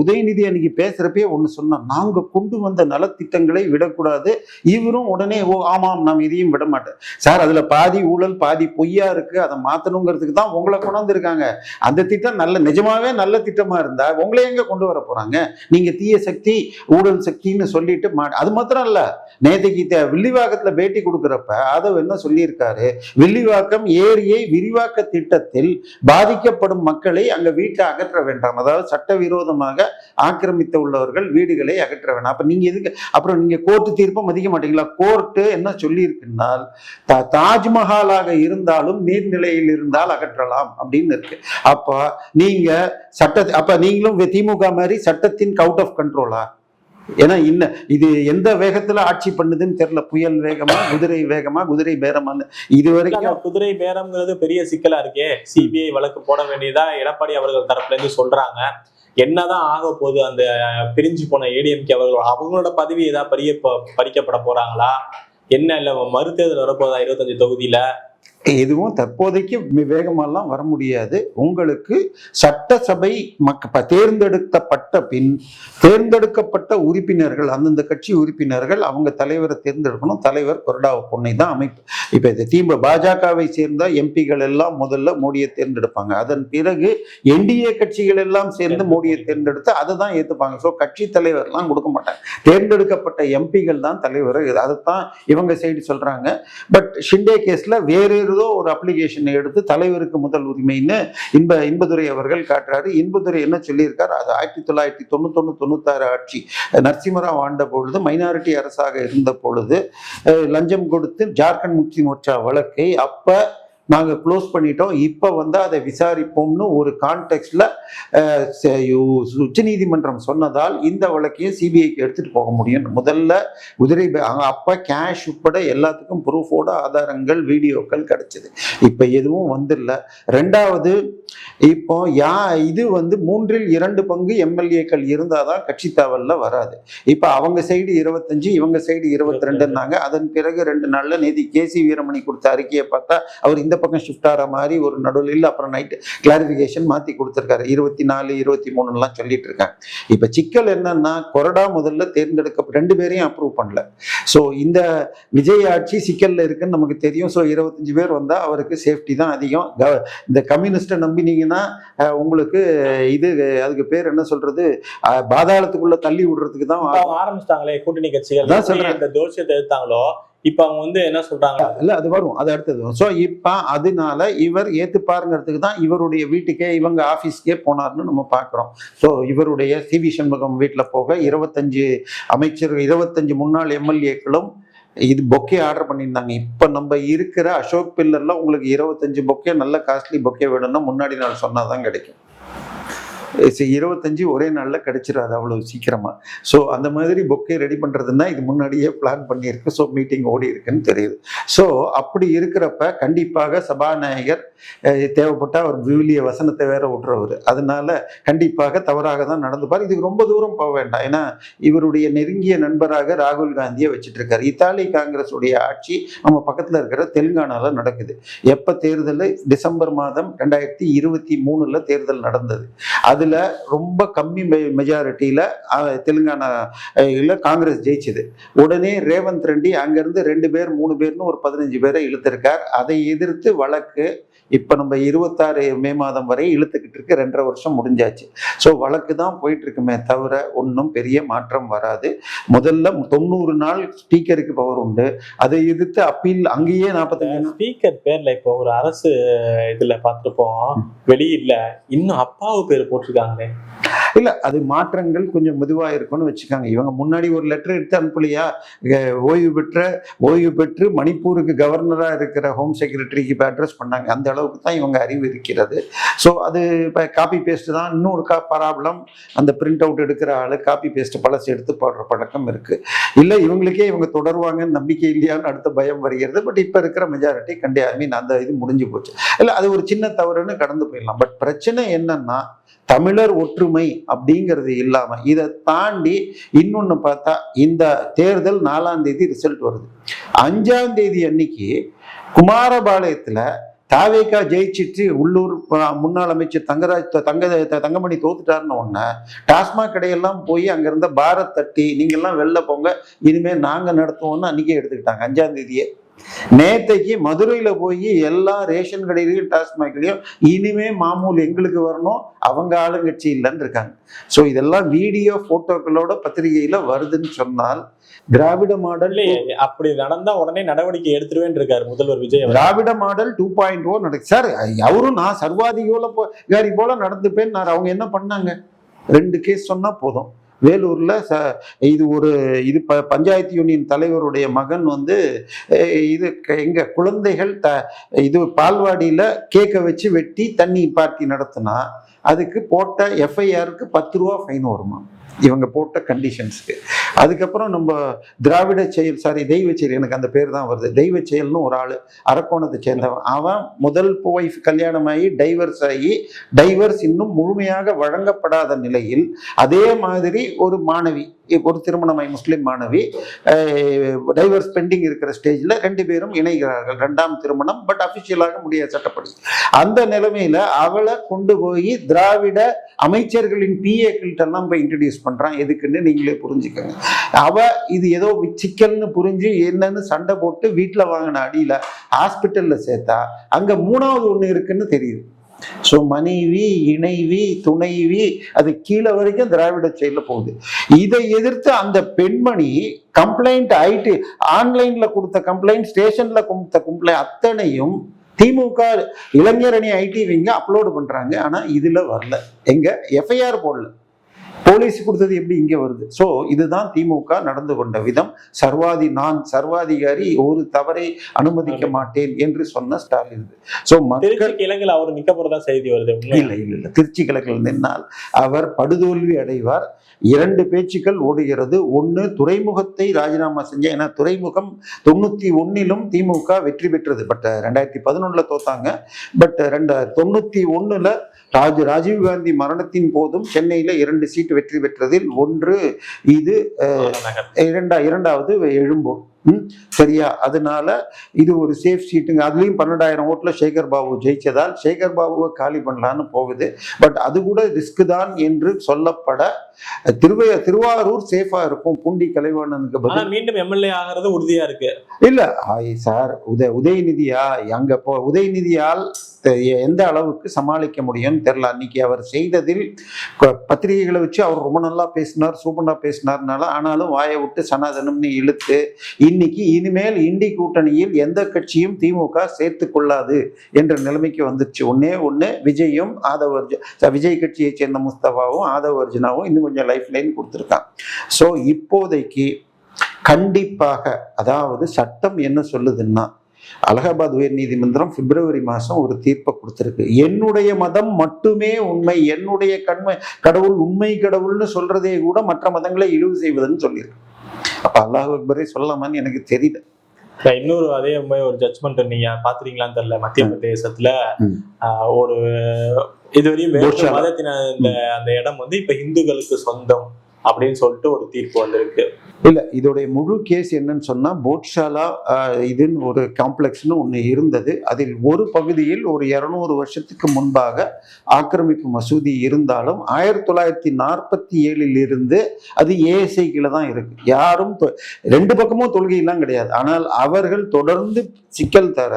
உதயநிதி அன்னைக்கு பேசுறப்பே ஒண்ணு சொன்னா, நாங்க கொண்டு வந்த நலத்திட்டங்களை விடக்கூடாது. இவரும் உடனே ஓ ஆமாம் நாம் இதையும் விட மாட்டேன் சார், அதுல பாதி ஊழல் பாதி பொய்யா இருக்கு, அதை மாத்தணுங்கிறதுக்கு தான் உங்களை கொண்டாந்து இருக்காங்க. அந்த திட்டம் நல்ல நிஜமாவே நல்ல திட்டமா இருந்தா உங்களை எங்க கொண்டு வர போறாங்க? நீங்க தீய சக்தி ஊழல் சக்தின்னு சொல்லிட்டு அது மாத்திரம் இல்ல, நேற்றுக்கு வில்லிவாக்கத்துல பேட்டி கொடுக்குறப்ப ஆதவ் என்ன சொல்லியிருக்காரு, வில்லிவாக்கம் ஏரியை விரிவாக்க திட்டத்தில் பாதிக்கப்படும் மக்களை அங்க வீட்டை அகற்ற வேண்டாம், அதாவது சட்டவிரோதமாக ஆக்கிரமித்த உள்ளவர்கள் வீடுகளை அகற்ற வேண்டாம். அப்ப நீங்க எதுக்கு அப்புறம் நீங்க கோர்ட்டு தீர்ப்பை மதிக்க மாட்டீங்களா? கோர்ட்டு என்ன சொல்லி இருக்குன்னால், தாஜ்மஹாலாக இருந்தாலும் நீர்நிலையில் இருந்தால் அகற்றலாம் அப்படின்னு இருக்கு. அப்ப நீங்க அப்ப நீங்களும் திமுக மாதிரி சட்டத்தின் அவுட் ஆஃப் கண்ட்ரோலா? ஏன்னா இது எந்த வேகத்துல ஆட்சி பண்ணுதுன்னு தெரியல. புயல் வேகமா, குதிரை வேகமா, குதிரை பேரமான்னு இது வரைக்கும். குதிரை பேரம்ங்கிறது பெரிய சிக்கலா இருக்கே. சிபிஐ வழக்கு போட வேண்டியதா எடப்பாடி அவர்கள் தரப்புல இருந்து சொல்றாங்க. என்னதான் ஆக போகுது? அந்த பிரிஞ்சு போன ஏடிஎம்கே அவங்களோட பதவி ஏதாவது பறிக்கப்பட போறாங்களா என்ன? இல்ல மறுதேர்தல் வரப்போதா 25 தொகுதியில? எதுவும் தற்போதைக்கு வேகமெல்லாம் வர முடியாது. உங்களுக்கு சட்டசபை தேர்ந்தெடுக்கப்பட்ட பின் தேர்ந்தெடுக்கப்பட்ட உறுப்பினர்கள், அந்தந்த கட்சி உறுப்பினர்கள் அவங்க தலைவரை தேர்ந்தெடுக்கணும். தலைவர் கொறடா பொன்னை தான் அமைப்பு. இப்ப இந்த பாஜகவை சேர்ந்த எம்பிகள் எல்லாம் முதல்ல மோடியை தேர்ந்தெடுப்பாங்க. அதன் பிறகு என்டிஏ கட்சிகள் எல்லாம் சேர்ந்து மோடியை தேர்ந்தெடுத்து அதை தான் ஏற்றுப்பாங்க. ஸோ கட்சி தலைவர்லாம் கொடுக்க மாட்டாங்க, தேர்ந்தெடுக்கப்பட்ட எம்பிகள் தான் தலைவர். அதைத்தான் இவங்க சைடு சொல்றாங்க. பட் ஷிண்டே கேஸ்ல வேற ஒரு அப்ளிகேஷனை எடுத்து தலைவருக்கு முதல் உரிமைன்னு இன்பதுரை அவர்கள் காட்டுறாரு. இன்பதுரை என்ன சொல்லியிருக்காரு, அது 1991-96 ஆட்சி நரசிம்மராவ் ஆண்ட பொழுது மைனாரிட்டி அரசாக இருந்த பொழுது லஞ்சம் கொடுத்து ஜார்க்கண்ட் முக்தி மோர்ச்சா வழக்கை அப்ப நாங்கள் க்ளோஸ் பண்ணிட்டோம், இப்போ வந்து அதை விசாரிப்போம்னு ஒரு கான்டெக்ட்ல உச்சநீதிமன்றம் சொன்னதால் இந்த வழக்கையும் சிபிஐக்கு எடுத்துட்டு போக முடியும். முதல்ல அப்ப கேஷ் உட்பட எல்லாத்துக்கும் ப்ரூஃபோட ஆதாரங்கள் வீடியோக்கள் கிடைச்சது. இப்ப எதுவும் வந்துடல. ரெண்டாவது, இப்போ இது வந்து 2/3 எம்எல்ஏக்கள் இருந்தாதான் கட்சி தாவல்ல வராது. இப்ப அவங்க சைடு 25, இவங்க சைடு 22ன்னாங்க. அதன் பிறகு 2 நாள்ல நேதி கேசி வீரமணி கொடுத்த அறிக்கையை பார்த்தா அவர் இந்த பக்கம் ஷிஃப்ட் ஆகிற மாதிரி ஒரு நடுவில் அப்புறம் நைட்டு கிளாரிபிகேஷன் மாத்தி கொடுத்திருக்காரு. 24, 23 சொல்லிட்டு இருக்காங்க. இப்ப சிக்கல் என்னன்னா, கொறடா முதல்ல தேர்ந்தெடுக்க 2 பேரையும் அப்ரூவ் பண்ணல. ஸோ இந்த விஜய் ஆட்சி சிக்கல்ல இருக்குன்னு நமக்கு தெரியும். ஸோ 25 பேர் வந்தா அவருக்கு சேஃப்டி தான் அதிகம். இந்த கம்யூனிஸ்டை நம்பினீங்கன்னா உங்களுக்கு அதுக்கு பேர் என்ன சொல்றது, பாதாளத்துக்குள்ள தள்ளி விடுறதுக்கு தான் ஆரம்பிச்சிட்டாங்களே கூட்டணி கட்சிகள். இந்த தோஷத்தை எடுத்தாங்களோ இப்ப அவங்க வந்து என்ன சொல்றாங்க, இல்ல அது வரும், அது அடுத்தது. ஸோ இப்ப அதனால இவர் ஏத்துப்பாருங்கிறதுக்கு தான் இவருடைய வீட்டுக்கே இவங்க ஆபீஸ்க்கே போனார்னு நம்ம பாக்குறோம். ஸோ இவருடைய சிவி சண்முகம் வீட்டுல போக 25 அமைச்சர்கள், 25 முன்னாள் எம்எல்ஏக்களும் இது பொக்கே ஆர்டர் பண்ணியிருந்தாங்க. இப்ப நம்ம இருக்கிற அசோக் பில்லர்ல உங்களுக்கு 25 பொக்கே, நல்ல காஸ்ட்லி பொக்கே வேணும்னா முன்னாடி நாள் சொன்னாதான் கிடைக்கும். 25 ஒரே நாள்ல கிடைச்சிடாது அவ்வளவு சீக்கிரமா. ஸோ அந்த மாதிரி பொக்கே ரெடி பண்றதுன்னா இது முன்னாடியே பிளான் பண்ணியிருக்கு. ஸோ மீட்டிங் ஓடி இருக்குன்னு தெரியுது. ஸோ அப்படி இருக்கிறப்ப கண்டிப்பாக சபாநாயகர் தேவைப்பட்ட அவர் விவிலிய வசனத்தை வேற விட்டுறவர். அதனால கண்டிப்பாக தவறாக தான் நடந்துப்பார். இதுக்கு ரொம்ப தூரம் போக வேண்டாம். ஏன்னா இவருடைய நெருங்கிய நண்பராக ராகுல் காந்தியை வச்சுட்டு இருக்காரு. இத்தாலி காங்கிரஸ் உடைய ஆட்சி நம்ம பக்கத்துல இருக்கிற தெலுங்கானால நடக்குது. எப்ப தேர்தல், டிசம்பர் மாதம் 2023 தேர்தல் நடந்தது. அதுல ரொம்ப கம்மி மெஜாரிட்டியில தெலுங்கானா காங்கிரஸ் ஜெயிச்சது. உடனே ரேவந்த் ரெட்டி அங்கிருந்து 2 பேர் 3 பேர்னு ஒரு 15 பேரை இழுத்திருக்கார். அதை எதிர்த்து வழக்கு இப்ப நம்ம 26 மே மாதம் வரை இழுத்துக்கிட்டு இருக்கு. 2.5 வருஷம் முடிஞ்சாச்சு. ஸோ வழக்கு தான் போயிட்டு இருக்குமே தவிர ஒன்றும் பெரிய மாற்றம் வராது. முதல்ல 90 நாள் ஸ்பீக்கருக்கு பவர் உண்டு. அதை எதிர்த்து அப்பீல் அங்கேயே 45 ஸ்பீக்கர் பேர்ல இப்போ ஒரு அரசு இதுல பார்த்துருப்போம், வெளியில இன்னும் அப்பாவு பேர் போட்டிருக்காங்களே. இல்ல அது மாற்றங்கள் கொஞ்சம் மெதுவா இருக்கும்னு வச்சுக்காங்க. இவங்க முன்னாடி ஒரு லெட்டர் எடுத்து அனுப்பலையா, ஓய்வு பெற்று மணிப்பூருக்கு கவர்னரா இருக்கிற ஹோம் செக்ரட்டரிக்கு இப்போ அட்ரஸ் பண்ணாங்க. அந்த அளவுக்கு தான் இவங்க அறிவு இருக்கிறது. ஸோ அது இப்போ காப்பி பேஸ்ட் தான். இன்னொரு ப்ராப்ளம், அந்த பிரிண்ட் அவுட் எடுக்கிற ஆளு காப்பி பேஸ்ட் பழசு எடுத்து போடுற பழக்கம் இருக்கு. இல்லை இவங்களுக்கே இவங்க தொடருவாங்கன்னு நம்பிக்கை இல்லையான்னு அடுத்த பயம் வருகிறது. பட் இப்போ இருக்கிற மெஜாரிட்டி அந்த இது முடிஞ்சு போச்சு. இல்லை அது ஒரு சின்ன தவறுன்னு கடந்து போயிடலாம். பட் பிரச்சனை என்னன்னா, தமிழர் ஒற்றுமை அப்படிங்கிறது இல்லாம இதை தாண்டி இன்னொன்னு பார்த்தா, இந்த தேர்தல் 4ஆம் தேதி ரிசல்ட் வருது. 5ஆம் தேதி அன்னைக்கு குமாரபாளையத்துல தாவேகா ஜெயிச்சிட்டு உள்ளூர் முன்னாள் அமைச்சர் தங்கமணி தோத்துட்டாருன்னு ஒண்ணு டாஸ்மாக் கடையெல்லாம் போய் அங்க இருந்த பாரத் தட்டி நீங்கெல்லாம் வெளில போங்க, இனிமே நாங்க நடத்துவோம்னு அன்னைக்கே எடுத்துக்கிட்டாங்க. 5ஆம் தேதியே. நேத்தைக்கு மதுரையில போய் எல்லா ரேஷன் கடையிலையும் டாஸ்மாக்லயும் இனிமே மாமூல் எங்களுக்கு வரணும், அவங்க ஆளுங்கட்சி இல்லைன்னு இருக்காங்க. ஸோ இதெல்லாம் வீடியோ போட்டோக்களோட பத்திரிகையில வருதுன்னு சொன்னால் திராவிட மாடல் அப்படி நடந்தா உடனே நடவடிக்கை எடுத்துருவேன் இருக்காரு முதல்வர் விஜய். திராவிட மாடல் 2.0 நடக்கு சார். அவரும் நான் சர்வாதிகாரி போல நடந்துப்பேன். அவங்க என்ன பண்ணாங்க, 2 கேஸ் சொன்னா போதும். வேலூர்ல இது பஞ்சாயத்து யூனியன் தலைவருடைய மகன் வந்து இது எங்க குழந்தைகள் பால்வாடியில கேக்க வச்சு வெட்டி தண்ணி பார்ட்டி நடத்தினா அதுக்கு போட்ட எஃப்ஐஆருக்கு 10 ரூபா ஃபைன் வருமா இவங்க போட்ட கண்டிஷன்ஸ்க்கு. அதுக்கப்புறம் நம்ம திராவிட செயல் தெய்வ செயல், எனக்கு அந்த பேர் தான் வருது, தெய்வ செயல்னு ஒரு ஆளு அரக்கோணத்தை சேர்ந்தவன். அவன் முதல் ஒய்ஃப் கல்யாணம் ஆகி டைவர்ஸ் இன்னும் முழுமையாக வழங்கப்படாத நிலையில் அதே மாதிரி ஒரு மாணவி, ஒரு திருமணமாய் முஸ்லிம் மாணவி டைவர்ஸ் பெண்டிங் இருக்கிற ஸ்டேஜ்ல 2 பேரும் இணைகிறார்கள். 2ஆம் திருமணம், பட் அபிஷியலாக முடியாத சட்டப்படி. அந்த நிலைமையில அவளை கொண்டு போய் திராவிட அமைச்சர்களின் பிஏக்கள்கிட்டெல்லாம் போய் இன்ட்ரடியூஸ் பண்றான். எதுக்குன்னு நீங்களே புரிஞ்சுக்கோங்க. இது ஏதோ சிக்கல்னு புரிஞ்சு என்னன்னு சண்டை போட்டு வீட்டுல வாங்கின அடியில ஹாஸ்பிட்டல்ல சேர்த்தா அங்க 3வது ஒண்ணு இருக்குன்னு தெரியுது. ஸோ மனைவி, இணைவி, துணைவி, அது கீழே வரைக்கும் திராவிட செயல்ல போகுது. இதை எதிர்த்து அந்த பெண்மணி கம்ப்ளைண்ட் ஆன்லைன்ல கொடுத்த கம்ப்ளைண்ட், ஸ்டேஷன்ல கொடுத்த கம்ப்ளைண்ட் அத்தனையும் திமுக இளைஞரணி ஐடி விங்க அப்லோடு பண்றாங்க. ஆனா இதுல வரல, எங்க எஃப்ஐஆர் போடல. போலீஸ் கொடுத்தது எப்படி இங்க வருது? சோ இதுதான் திமுக நடந்து கொண்ட விதம். நான் சர்வாதிகாரி, ஒரு தவறை அனுமதிக்க மாட்டேன் என்று சொன்ன ஸ்டாலின். சோ திருச்சி கிழக்கில் அவர் நிக்க போறதா செய்தி வருது. இல்ல திருச்சி கிழக்கில் நின்னால் அவர் படுதோல்வி அடைவார். 2 பேச்சுக்கள் ஓடுகிறது. ஒண்ணு, துறைமுகத்தை ராஜினாமா செஞ்ச, ஏன்னா துறைமுகம் 91லும் திமுக வெற்றி பெற்றது. பட் 2011 தோத்தாங்க. பட் 91ல ராஜீவ்காந்தி மரணத்தின் போதும் சென்னையில 2 சீட் வெற்றி பெற்றதில் ஒன்று இது, இரண்டாவது எழும்பூர். சரியா? அதனால இது ஒரு சேஃப் சீட்டுங்க. அதுலயும் 12,000 ஓட்டுல சேகர் பாபு ஜெயிச்சதால் சேகர் பாபுவை காலி பண்ணலான்னு போகுது. பட் அது கூட ரிஸ்க் தான் என்று சொல்லப்பட திருவாரூர் சேஃபா இருக்கும். பூண்டி கலைவாணனுக்கு பதில் மீண்டும் எம்எல்ஏ ஆகிறது உறுதியா இருக்கு. இல்ல சார், உதயநிதியா அங்க உதயநிதியால் எந்த அளவுக்கு சமாளிக்க முடியும்னு தெரியல. அன்னைக்கு அவர் செய்ததில் பத்திரிகைகளை வச்சு அவர் ரொம்ப நல்லா பேசினார், சூப்பரா பேசினார்னால, ஆனாலும் வாயை விட்டு சனாதனம்னு இழுத்து இன்னைக்கு இனிமேல் இண்டி கூட்டணியில் எந்த கட்சியும் திமுக சேர்த்து கொள்ளாது என்ற நிலைமைக்கு வந்துருச்சு. ஒண்ணு விஜயும் விஜய் கட்சியை சேர்ந்த முஸ்தபாவும் ஆதவ அர்ஜுனாவும் இன்னும் கொஞ்சம் லைஃப் லைன் கொடுத்துருக்கான். ஸோ இப்போதைக்கு கண்டிப்பாக, அதாவது சட்டம் என்ன சொல்லுதுன்னா, அலகாபாத் உயர் நீதிமன்றம் பிப்ரவரி மாசம் ஒரு தீர்ப்பை கொடுத்திருக்கு. என்னுடைய மதம் மட்டுமே உண்மை, என்னுடைய கடவுள் உண்மை கடவுள்னு சொல்றதே கூட மற்ற மதங்களை இழிவு செய்வதுன்னு சொல்லியிருக்கு. அப்ப அல்லாஹ் அக்பரே சொல்லலாமான்னு எனக்கு தெரியல. இன்னொரு அதே ஒரு ஜட்ஜ்மெண்ட் நீங்க பாத்துறீங்களான்னு தெரியல. மத்திய பிரதேசத்துல ஒரு இதுவரையும் வேறு மதத்தின அந்த இடம் இப்ப இந்துக்களுக்கு சொந்தம் அப்படின்னு சொல்லிட்டு ஒரு தீர்ப்பு வந்திருக்கு. இல்ல, இதோடைய முழு கேஸ் என்னன்னு சொன்னா, போட்ஷாலா இதுன்னு ஒரு காம்ப்ளெக்ஸ்னு ஒண்ணு இருந்தது. அதில் ஒரு பகுதியில் ஒரு 200 வருஷத்துக்கு முன்பாக ஆக்கிரமிப்பு மசூதி இருந்தாலும் 1947 இருந்து அது ஏஎஸ்ஐ கீழே தான் இருக்கு. யாரும் 2 பக்கமும் தொழுகையெல்லாம் கிடையாது. ஆனால் அவர்கள் தொடர்ந்து சிக்கல் தர,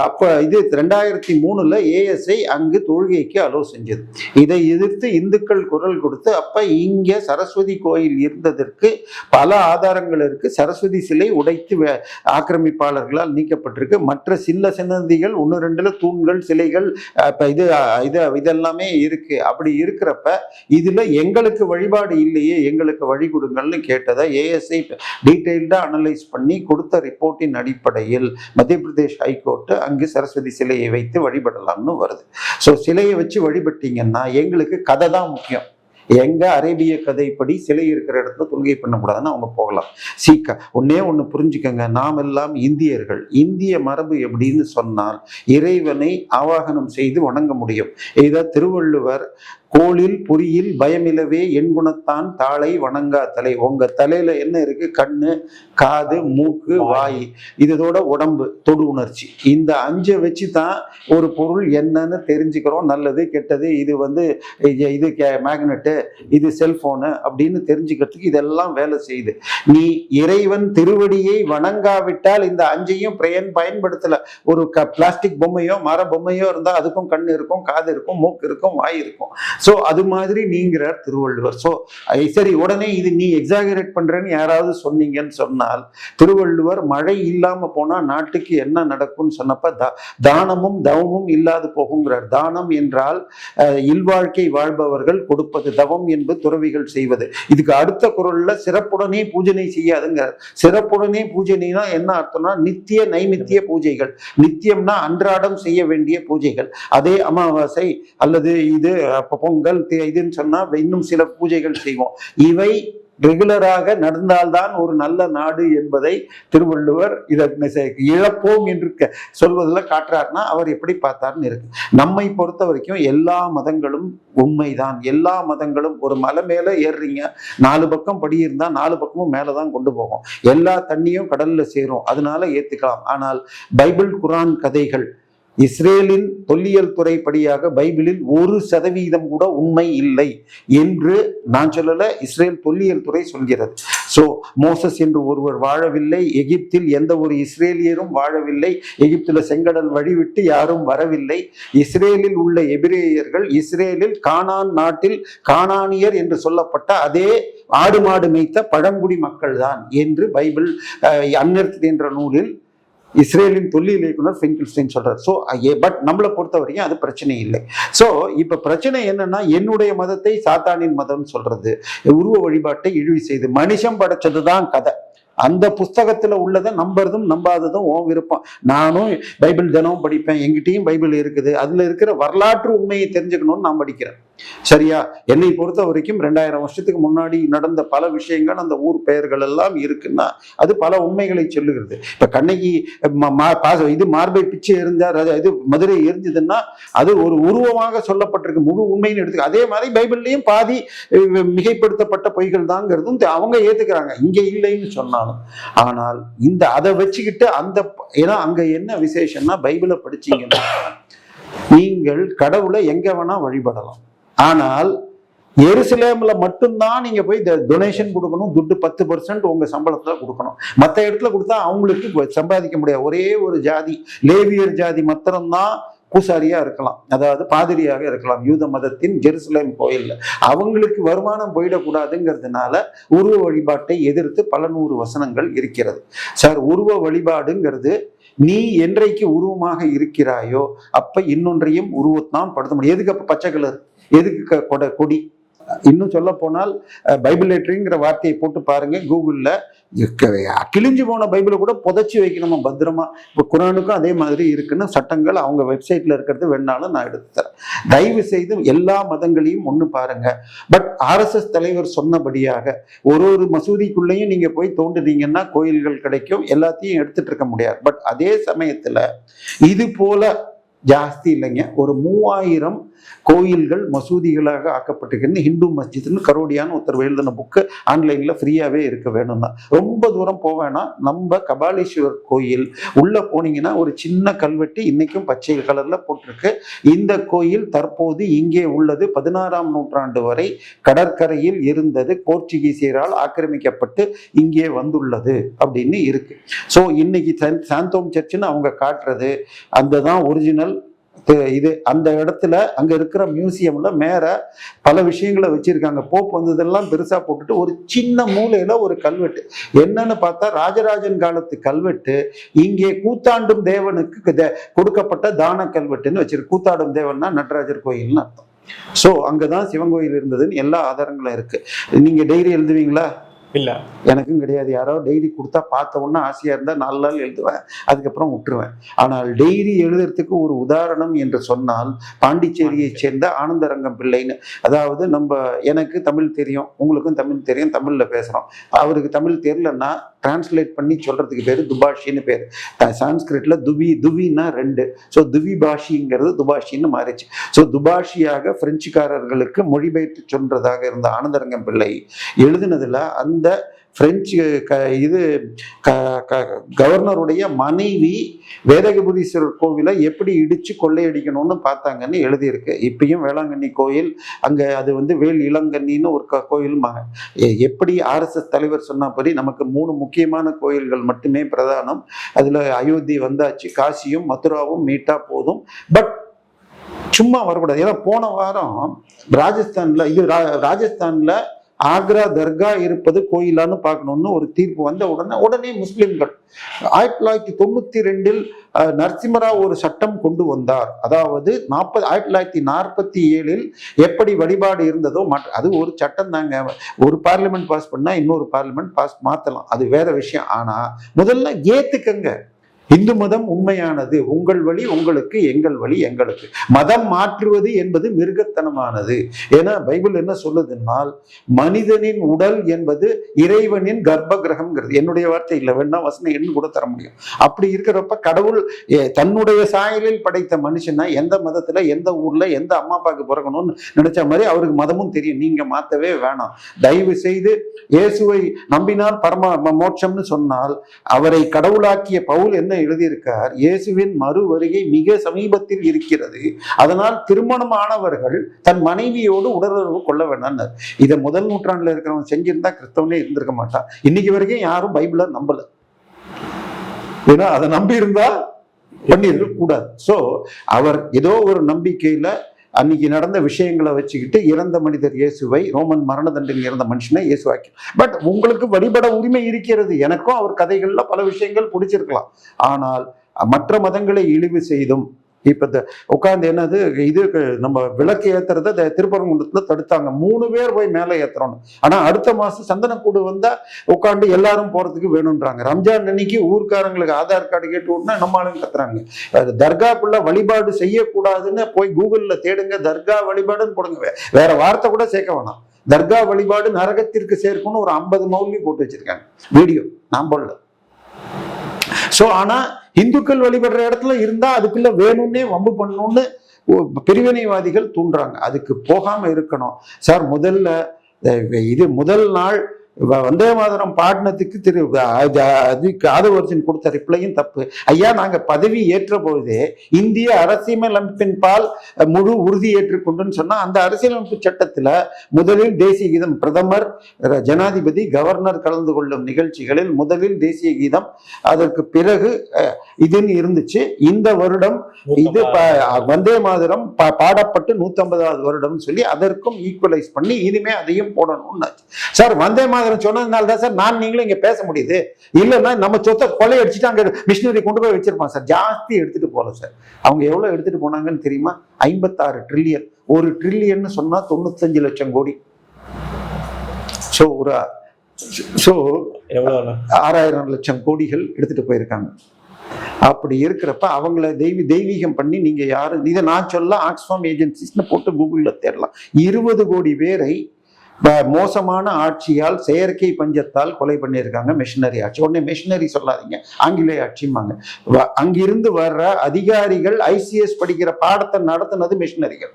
அப்ப இது 2003ல ஏஎஸ்ஐ அங்கு தொழுகைக்கு அலோ செஞ்சது. இதை எதிர்த்து இந்துக்கள் குரல் கொடுத்து, அப்ப இங்க சரஸ்வதி கோயில் இருந்ததற்கு பல ஆதாரங்கள் இருக்கு. சரஸ்வதி சிலை உடைத்து ஆக்கிரமிப்பாளர்களால் நீக்கப்பட்டிருக்கு. மற்ற சின்ன சின்னதிகள் 1-2 தூண்கள், சிலைகள் இதெல்லாமே இருக்கு. அப்படி இருக்கிறப்ப இதுல எங்களுக்கு வழிபாடு இல்லையே, எங்களுக்கு வழி கொடுங்கள்னு கேட்டதை ஏஎஸ்ஐ டீட்டெயில்டா அனலைஸ் பண்ணி கொடுத்த ரிப்போர்ட்டின் அடிப்படையில் மத்திய பிரதேஷ் ஹைகோர்ட் அங்கு சரஸ்வதி சிலையை வைத்து வழிபடலாம்னு வருது. ஸோ சிலையை வச்சு வழிபட்டீங்கன்னா எங்களுக்கு கதை தான் முக்கியம். எங்க அரேபிய கதைப்படி சிலை இருக்கிற இடத்துல தொழுகை பண்ணக்கூடாதுன்னு அவங்க போகலாம். ஒண்ணு புரிஞ்சுக்கங்க, நாம் எல்லாம் இந்தியர்கள். இந்திய மரபு எப்படின்னு சொன்னால், இறைவனை ஆவாகனம் செய்து வணங்க முடியும். இதை திருவள்ளுவர் கோளில் புரியில் பயமிலவே என் குணத்தான் தாளை வணங்கா தலை. உங்க தலையில என்ன இருக்கு? கண்ணு, காது, மூக்கு, வாய், இதோட உடம்பு, தொடு உணர்ச்சி. இந்த 5 வச்சு தான் ஒரு பொருள் என்னன்னு தெரிஞ்சுக்கிறோம். நல்லது கெட்டது, இது மேக்னெட்டு, இது செல்போனு அப்படின்னு தெரிஞ்சுக்கிறதுக்கு இதெல்லாம் வேலை செய்யுது. நீ இறைவன் திருவடியை வணங்காவிட்டால் இந்த 5ஐயும் பயன்படுத்தல. ஒரு பிளாஸ்டிக் பொம்மையோ மர பொம்மையோ இருந்தா அதுக்கும் கண்ணு இருக்கும், காது இருக்கும், மூக்கு இருக்கும், வாய் இருக்கும். சோ அது மாதிரி நீங்கிறார் திருவள்ளுவர். சோ சரி, உடனே இது நீ எக்ஸாகரேட் பண்றேன்னு யாராவது சொன்னீங்கன்னு சொன்னால், திருவள்ளுவர் மழை இல்லாம போனா நாட்டுக்கு என்ன நடக்கும்னு சொன்னப்ப தானமும் தவமும் இல்லாது போகுங்கிறார். தானம் என்றால் இல்வாழ்க்கை வாழ்பவர்கள் கொடுப்பது, தவம் என்பது துறவிகள் செய்வது. இதுக்கு அடுத்த குறள்ல சிறப்புடனே பூஜனை செய்யாதுங்கிறார். சிறப்புடனே பூஜனைனா என்ன அர்த்தம்னா, நித்திய நைமித்திய பூஜைகள். நித்தியம்னா அன்றாடம் செய்ய வேண்டிய பூஜைகள். அதே அமாவாசை அல்லது இது பொங்கல் இதுன்னு சொன்னா இன்னும் சில பூஜைகள் செய்வோம். இவை ரெகுலராக நடந்தால்தான் ஒரு நல்ல நாடு என்பதை திருவள்ளுவர் இழப்போம் என்று சொல்வதில் காட்டுறாருன்னா அவர் எப்படி பார்த்தாருன்னு இருக்கு. நம்மை பொறுத்த வரைக்கும் எல்லா மதங்களும் உண்மைதான். எல்லா மதங்களும் ஒரு மலை மேல ஏறுறீங்க, 4 பக்கம் படி இருந்தா 4 பக்கமும் மேலதான் கொண்டு போகும். எல்லா தண்ணியும் கடல்ல சேரும், அதனால ஏத்துக்கலாம். ஆனால் பைபிள், குரான் கதைகள், இஸ்ரேலின் தொல்லியல் துறை படியாக பைபிளில் 1% கூட உண்மை இல்லை என்று நான் சொல்லல, இஸ்ரேல் தொல்லியல் துறை சொல்கிறது. சோ மோசஸ் என்று ஒருவர் வாழவில்லை, எகிப்தில் எந்த ஒரு இஸ்ரேலியரும் வாழவில்லை, எகிப்துல செங்கடல் வழிவிட்டு யாரும் வரவில்லை. இஸ்ரேலில் உள்ள எபிரேயர்கள் இஸ்ரேலில் கானான் நாட்டில் கானானியர் என்று சொல்லப்பட்ட அதே ஆடு மாடு மேய்த்த பழங்குடி மக்கள் தான் என்று பைபிள் அன்னியர்த் என்ற நூலில் இஸ்ரேலின் தொல்லியல் இயக்குனர் ஃபிங்கிள்ஸ்டைன் சொல்றாரு. ஸோ பட் நம்மளை பொறுத்த வரைக்கும் அது பிரச்சனை இல்லை. ஸோ இப்ப பிரச்சனை என்னன்னா, என்னுடைய மதத்தை சாத்தானின் மதம் சொல்றது, உருவ வழிபாட்டை இழிவு செய்து மனுஷன் படைச்சதுதான் கதை. அந்த புஸ்தகத்துல உள்ளதை நம்புறதும் நம்பாததும் ஓ விருப்பம். நானும் பைபிள் தினமும் படிப்பேன், எங்கிட்டையும் பைபிள் இருக்குது, அதுல இருக்கிற வரலாற்று உண்மையை தெரிஞ்சுக்கணும்னு நான் படிக்கிறேன். சரியா? என்னை பொறுத்த வரைக்கும் 2000 வருஷத்துக்கு முன்னாடி நடந்த பல விஷயங்கள், அந்த ஊர் பெயர்கள் எல்லாம் இருக்குன்னா அது பல உண்மைகளை சொல்லுகிறது. இப்ப கண்ணகி இது மார்பை பிச்சு இருந்தார், இது மதுரை எரிஞ்சதுன்னா அது ஒரு உருவமாக சொல்லப்பட்டிருக்கு, முழு உண்மைன்னு எடுத்து. அதே மாதிரி பைபிள்லயும் பாதி மிகைப்படுத்தப்பட்ட பொய்கள் தாங்கிறதும் அவங்க ஏத்துக்கிறாங்க, இங்க இல்லைன்னு சொன்னாலும். ஆனால் இந்த அதை வச்சுக்கிட்டு அந்த, ஏன்னா அங்க என்ன விசேஷம்னா, பைபிளை படிச்சீங்கன்னா நீங்கள் கடவுளை எங்க வேணா வழிபடலாம். ஆனால் எருசலேம்ல மட்டும்தான் நீங்க போய் டொனேஷன் கொடுக்கணும், துட்டு 10% உங்க சம்பளத்துல கொடுக்கணும். மற்ற இடத்துல கொடுத்தா அவங்களுக்கு சம்பாதிக்க முடியாது. ஒரே ஒரு ஜாதி, லேவியர் ஜாதி மாத்திரம்தான் பூசாரியா இருக்கலாம், அதாவது பாதிரியாக இருக்கலாம் யூத மதத்தின் ஜெருசலேம் கோயில்ல. அவங்களுக்கு வருமானம் போயிடக்கூடாதுங்கிறதுனால உருவ வழிபாட்டை எதிர்த்து பல நூறு வசனங்கள் இருக்கிறது. சார், உருவ வழிபாடுங்கிறது நீ என்றைக்கு உருவமாக இருக்கிறாயோ அப்ப இன்னொன்றையும் உருவத்தான் படுத்த முடியும். எதுக்கு அப்ப பச்சை கலர், எதுக்கு கொடி? இன்னும் சொல்ல போனால் பைபிளேட்டரிங்கிற வார்த்தையை போட்டு பாருங்க கூகுள்ல, கிழிஞ்சு போன பைபிளை கூட புதைச்சி வைக்கணுமா பத்திரமா. இப்போ குரானுக்கும் அதே மாதிரி இருக்குன்னு சட்டங்கள் அவங்க வெப்சைட்ல இருக்கிறது வேணாலும் நான் எடுத்து தரேன். தயவு செய்து எல்லா மதங்களையும் ஒண்ணு பாருங்க. பட் RSS தலைவர் சொன்னபடியாக ஒரு மசூதிக்குள்ளேயும் நீங்க போய் தோண்டுனீங்கன்னா கோயில்கள் கிடைக்கும், எல்லாத்தையும் எடுத்துட்டு இருக்க முடியாது. பட் அதே சமயத்துல இது போல ஜாஸ்தி இல்லைங்க, ஒரு 3000 கோயில்கள் மசூதிகளாக ஆக்கப்பட்டிருக்குன்னு ஹிந்து மஸ்ஜித்னு கரோடியான்னு ஒருத்தர் எழுதின புக்கு ஆன்லைன்ல ஃப்ரீயாவே இருக்க வேணும்னா. ரொம்ப தூரம் போவேன்னா நம்ம கபாலீஸ்வரர் கோயில் உள்ள போனீங்கன்னா ஒரு சின்ன கல்வெட்டு இன்னைக்கும் பச்சை கலர்ல போட்டிருக்கு. இந்த கோயில் தற்போது இங்கே உள்ளது, 16ஆம் நூற்றாண்டு வரை கடற்கரையில் இருந்தது, போர்ச்சுகீசியரால் ஆக்கிரமிக்கப்பட்டு இங்கே வந்துள்ளது அப்படின்னு இருக்கு. ஸோ இன்னைக்கு சாந்தோம் சர்ச்சுன்னு அவங்க காட்டுறது அந்த தான் ஒரிஜினல் இது. அந்த இடத்துல அங்க இருக்கிற மியூசியம்ல மேல பல விஷயங்களை வச்சிருக்காங்க. போப் வந்ததெல்லாம் பெருசா போட்டுட்டு ஒரு சின்ன மூலையில ஒரு கல்வெட்டு என்னன்னு பார்த்தா ராஜராஜன் காலத்து கல்வெட்டு, இங்கே கூத்தாண்டும் தேவனுக்கு கொடுக்கப்பட்ட தான கல்வெட்டுன்னு வச்சிருக்கு. கூத்தாடும் தேவன்னா நடராஜர் கோயில்னு அர்த்தம். ஸோ அங்கதான் சிவன் கோயில் இருந்ததுன்னு எல்லா ஆதாரங்களும் இருக்கு. நீங்க டைரி எழுதுவீங்களா? இல்ல, எனக்கும் கிடையாது. யாரோ டைரி கொடுத்தா பார்த்த உடனே ஆசையா இருந்தா 4 நாள் எழுதுவேன், அதுக்கப்புறம் விட்டுருவேன். ஆனால் டைரி எழுதுறதுக்கு ஒரு உதாரணம் என்று சொன்னால் பாண்டிச்சேரியை சேர்ந்த ஆனந்தரங்கம் பிள்ளைன்னு, அதாவது எனக்கு தமிழ் தெரியும், உங்களுக்கும் தமிழ் தெரியும், தமிழ்ல பேசுறோம். அவருக்கு தமிழ் தெரியலன்னா டிரான்ஸ்லேட் பண்ணி சொல்றதுக்கு பேரு துபாஷின்னு பேரு. சான்ஸ்கிரிட்ல துவின்னா 2, ஸோ துவி பாஷிங்கிறது துபாஷின்னு மாறிச்சு. ஸோ துபாஷியாக பிரெஞ்சுக்காரர்களுக்கு மொழிபெயர்த்து சொல்றதாக இருந்த ஆனந்தரங்கம் பிள்ளை எழுதினதுல அந்த பிரெஞ்சு கவர்னருடைய மனைவி வேதகபுரீஸ்வரர் கோவிலை எப்படி இடிச்சு கொள்ளையடிக்கணும்னு பார்த்தாங்கன்னு எழுதியிருக்கு. இப்பயும் வேளாங்கண்ணி கோயில் அங்க அது வேல் இளங்கண்ணின்னு ஒரு கோயிலுமாங்க. எப்படி RSS தலைவர் சொன்னபடி நமக்கு 3 முக்கியமான கோயில்கள் மட்டுமே பிரதானம். அதுல அயோத்தி வந்தாச்சு, காசியும் மதுராவும் மீட்டா போதும். பட் சும்மா வரக்கூடாது. ஏன்னா போன வாரம் ராஜஸ்தான்ல ஆக்ரா தர்கா இருப்பது கோயிலான்னு பார்க்கணும்னு ஒரு தீர்ப்பு வந்த உடனே முஸ்லிம்கள் 1992 நரசிம்மராவ் ஒரு சட்டம் கொண்டு வந்தார். அதாவது 1947 எப்படி வழிபாடு இருந்ததோ அது ஒரு சட்டம் தாங்க. ஒரு பார்லிமெண்ட் பாஸ் பண்ணா இன்னொரு பார்லிமெண்ட் மாத்தலாம், அது வேற விஷயம். ஆனா முதல்ல ஏத்துக்கங்க, இந்து மதம் உண்மையானது, உங்கள் வழி உங்களுக்கு, எங்கள் வழி எங்களுக்கு. மதம் மாற்றுவது என்பது மிருகத்தனமானது. ஏன்னா பைபிள் என்ன சொல்லுதுன்னால், மனிதனின் உடல் என்பது இறைவனின் கர்ப்ப கிரகம்ங்கிறது. என்னுடைய வார்த்தை இல்லை, வேணா வசனம் எண்ணு கூட தர முடியும். அப்படி இருக்கிறப்ப கடவுள் தன்னுடைய சாயலில் படைத்த மனுஷனா எந்த மதத்துல எந்த ஊர்ல எந்த அம்மா அப்பாவுக்கு பிறக்கணும்னு நினைச்ச மாதிரி அவருக்கு மதமும் தெரியும். நீங்க மாத்தவே வேணாம். தயவு செய்து இயேசுவை நம்பினால் மோட்சம்னு சொன்னால், அவரை கடவுளாக்கிய பவுல் என்ன எழுதியிருக்கார், இயேசுவின் மறு வருகை மிக சமீபத்தில் இருக்கிறது, அதனால் திருமணமானவர்கள் தன் மனைவியோடு உடலுறவு கொள்ள வேண்டாம். இதை முதல் நூற்றாண்டுல இருக்கிறவங்க செஞ்சிருந்தா கிறிஸ்தவனே இருந்திருக்க மாட்டான். இன்னைக்கு வரைக்கும் யாரும் பைபிளை நம்பல. ஏன்னா அதை நம்பி இருந்தா பண்ணிருக்க கூடாது. சோ அவர் ஏதோ ஒரு நம்பிக்கையில அன்னைக்கு நடந்த விஷயங்களை வச்சுக்கிட்டு இறந்த மனிதர் இயேசுவை, ரோமன் மரண தண்டனை இறந்த மனுஷனை இயேசுவாக்கி. பட் உங்களுக்கு வழிபட உரிமை இருக்கிறது. எனக்கும் அவர் கதைகள்ல பல விஷயங்கள் பிடிச்சிருக்கலாம். ஆனால் மற்ற மதங்களை இழிவு செய்தும் இப்ப உட்கார்ந்து என்னது இது நம்ம விளக்கு ஏத்துறத திருப்பரங்குன்றத்துல தடுத்தாங்க. 3 பேர் போய் மேல ஏத்துறோம். ஆனா அடுத்த மாசம் சந்தனக்கூடு வந்தா உட்காந்து எல்லாரும் போறதுக்கு வேணும்ன்றாங்க. ரம்ஜான் அன்னைக்கு ஊர்க்காரங்களுக்கு ஆதார் கார்டு கேட்டு விட்டுனா நம்ம ஆளுங்க கத்துறாங்க. தர்காக்குள்ள வழிபாடு செய்யக்கூடாதுன்னு போய் கூகுள்ல தேடுங்க, தர்கா வழிபாடுன்னு போடுங்க. வேற வார்த்தை கூட சேர்க்க வேணாம். தர்கா வழிபாடு நரகத்திற்கு சேர்க்கும்னு ஒரு 50 மௌலி போட்டு வச்சிருக்காங்க. வீடியோ நான் போடல. சோ ஆனா இந்துக்கள் வழிபடுற இடத்துல இருந்தா அதுக்குள்ள வேணும்னே வம்பு பண்ணணும்னு பிரிவினைவாதிகள் தூண்டுறாங்க. அதுக்கு போகாம இருக்கணும் சார். முதல் நாள் வந்தே மாதரம் பாடினத்துக்கு ஆதவர்ஜன் கொடுத்த ரிப்ளையும் தப்பு. ஐயா, நாங்க பதவி ஏற்ற பொழுதே இந்திய அரசியலமைப்பின் பால் முழு உறுதி ஏற்றுக்கொண்டுன்னு சொன்னா அந்த அரசியலமைப்பு சட்டத்துல முதலில் தேசிய கீதம், பிரதமர், ஜனாதிபதி, கவர்னர் கலந்து கொள்ளும் நிகழ்ச்சிகளில் முதலில் தேசிய கீதம், அதற்கு பிறகு இதுன்னு இருந்துச்சு. இந்த வருடம் இது வந்தே மாதரம் பாடப்பட்டு 150வது வருடம் சொல்லி அதற்கும் ஈக்குவலைஸ் பண்ணி இனிமே அதையும் போடணும்னு சார். வந்தே மாதரம் சொன்னதுனால தான் சார் நான் நீங்களும் இங்க பேச முடியுது. இல்லைன்னா நம்ம சொத்தை கொலை அடிச்சுட்டு அங்க மிஷினரி கொண்டு போய் வச்சிருப்பான் சார். ஜாஸ்தி எடுத்துட்டு போல சார். அவங்க எவ்வளவு எடுத்துட்டு போனாங்கன்னு தெரியுமா? 56 ட்ரில்லியன். 1 ட்ரில்லியன் சொன்னா 95 லட்சம் கோடி. சோ 6000 லட்சம் கோடிகள் எடுத்துட்டு போயிருக்காங்க. அப்படி இருக்கிறப்ப அவங்கள தெய்வீகம் பண்ணி நீங்க யாரு இதை நான் சொல்ல ஆக்ஸ்ஃபார்ம் ஏஜென்சிஸ்னு போட்டு கூகுள்ல தேடலாம். 20 கோடி பேரை மோசமான ஆட்சியால், செயற்கை பஞ்சத்தால் கொலை பண்ணியிருக்காங்க. மிஷினரி ஆட்சி. உடனே மிஷினரி சொல்லாதீங்க, ஆங்கிலேய ஆட்சிம்பாங்க. அங்கிருந்து வர்ற அதிகாரிகள் ஐசிஎஸ் படிக்கிற பாடத்தை நடத்தினது மிஷினரிகள்.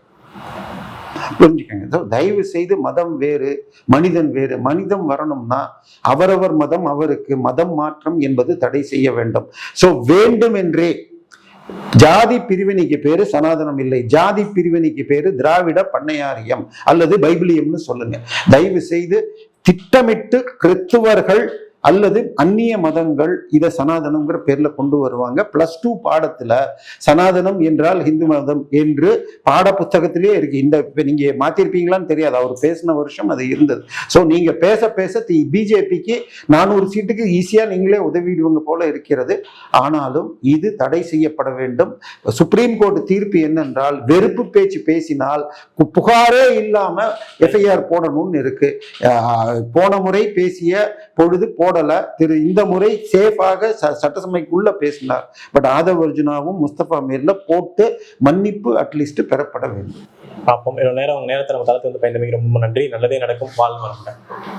புரிஞ்சுக்கங்க. தயவு செய்து மதம் வேறு, மனிதன் வேறு. மனிதம் வரணும்னா அவரவர் மதம் அவருக்கு. மதம் மாற்றம் என்பது தடை செய்ய வேண்டும். சோ வேண்டும் என்றே ஜாதி பிரிவினைக்கு பேரு சனாதனம் இல்லை. ஜாதி பிரிவினைக்கு பேரு திராவிட பண்ணையாரியம் அல்லது பைபிளியம்னு சொல்லுங்க. தயவு செய்து திட்டமிட்டு கிறிஸ்துவர்கள் அல்லது அந்நிய மதங்கள் இதை சனாதனம்ங்கிற பேர்ல கொண்டு வருவாங்க. +2 பாடத்துல சனாதனம் என்றால் இந்து மதம் என்று பாட புத்தகத்திலேயே இருக்கு. இப்ப நீங்க மாத்திருப்பீங்களான்னு தெரியாது. அவர் பேசின வருஷம் அது இருந்தது. சோ நீங்க பேச பிஜேபிக்கு 400 சீட்டுக்கு ஈஸியா நீங்களே உதவிடுவங்க போல இருக்கிறது. ஆனாலும் இது தடை செய்யப்பட வேண்டும். சுப்ரீம் கோர்ட் தீர்ப்பு என்னென்றால், வெறுப்பு பேச்சு பேசினால் புகாரே இல்லாம எஃப்ஐஆர் போடணும்னு இருக்கு. போன முறை பேசிய பொழுது இந்த முறை சேஃபாக சட்டசபைக்குள்ள பேசினார். பட் ஆதவ் அர்ஜுனாவும் முஸ்தபா மேல போட்டு மன்னிப்பு அட்லீஸ்ட் பெறப்பட வேண்டும். பார்ப்போம். நேரத்தை நம்ம தளத்து வந்து பயந்தமைக்கு ரொம்ப நன்றி. நல்லதே நடக்கும். வாழ்வு வளமுடன்.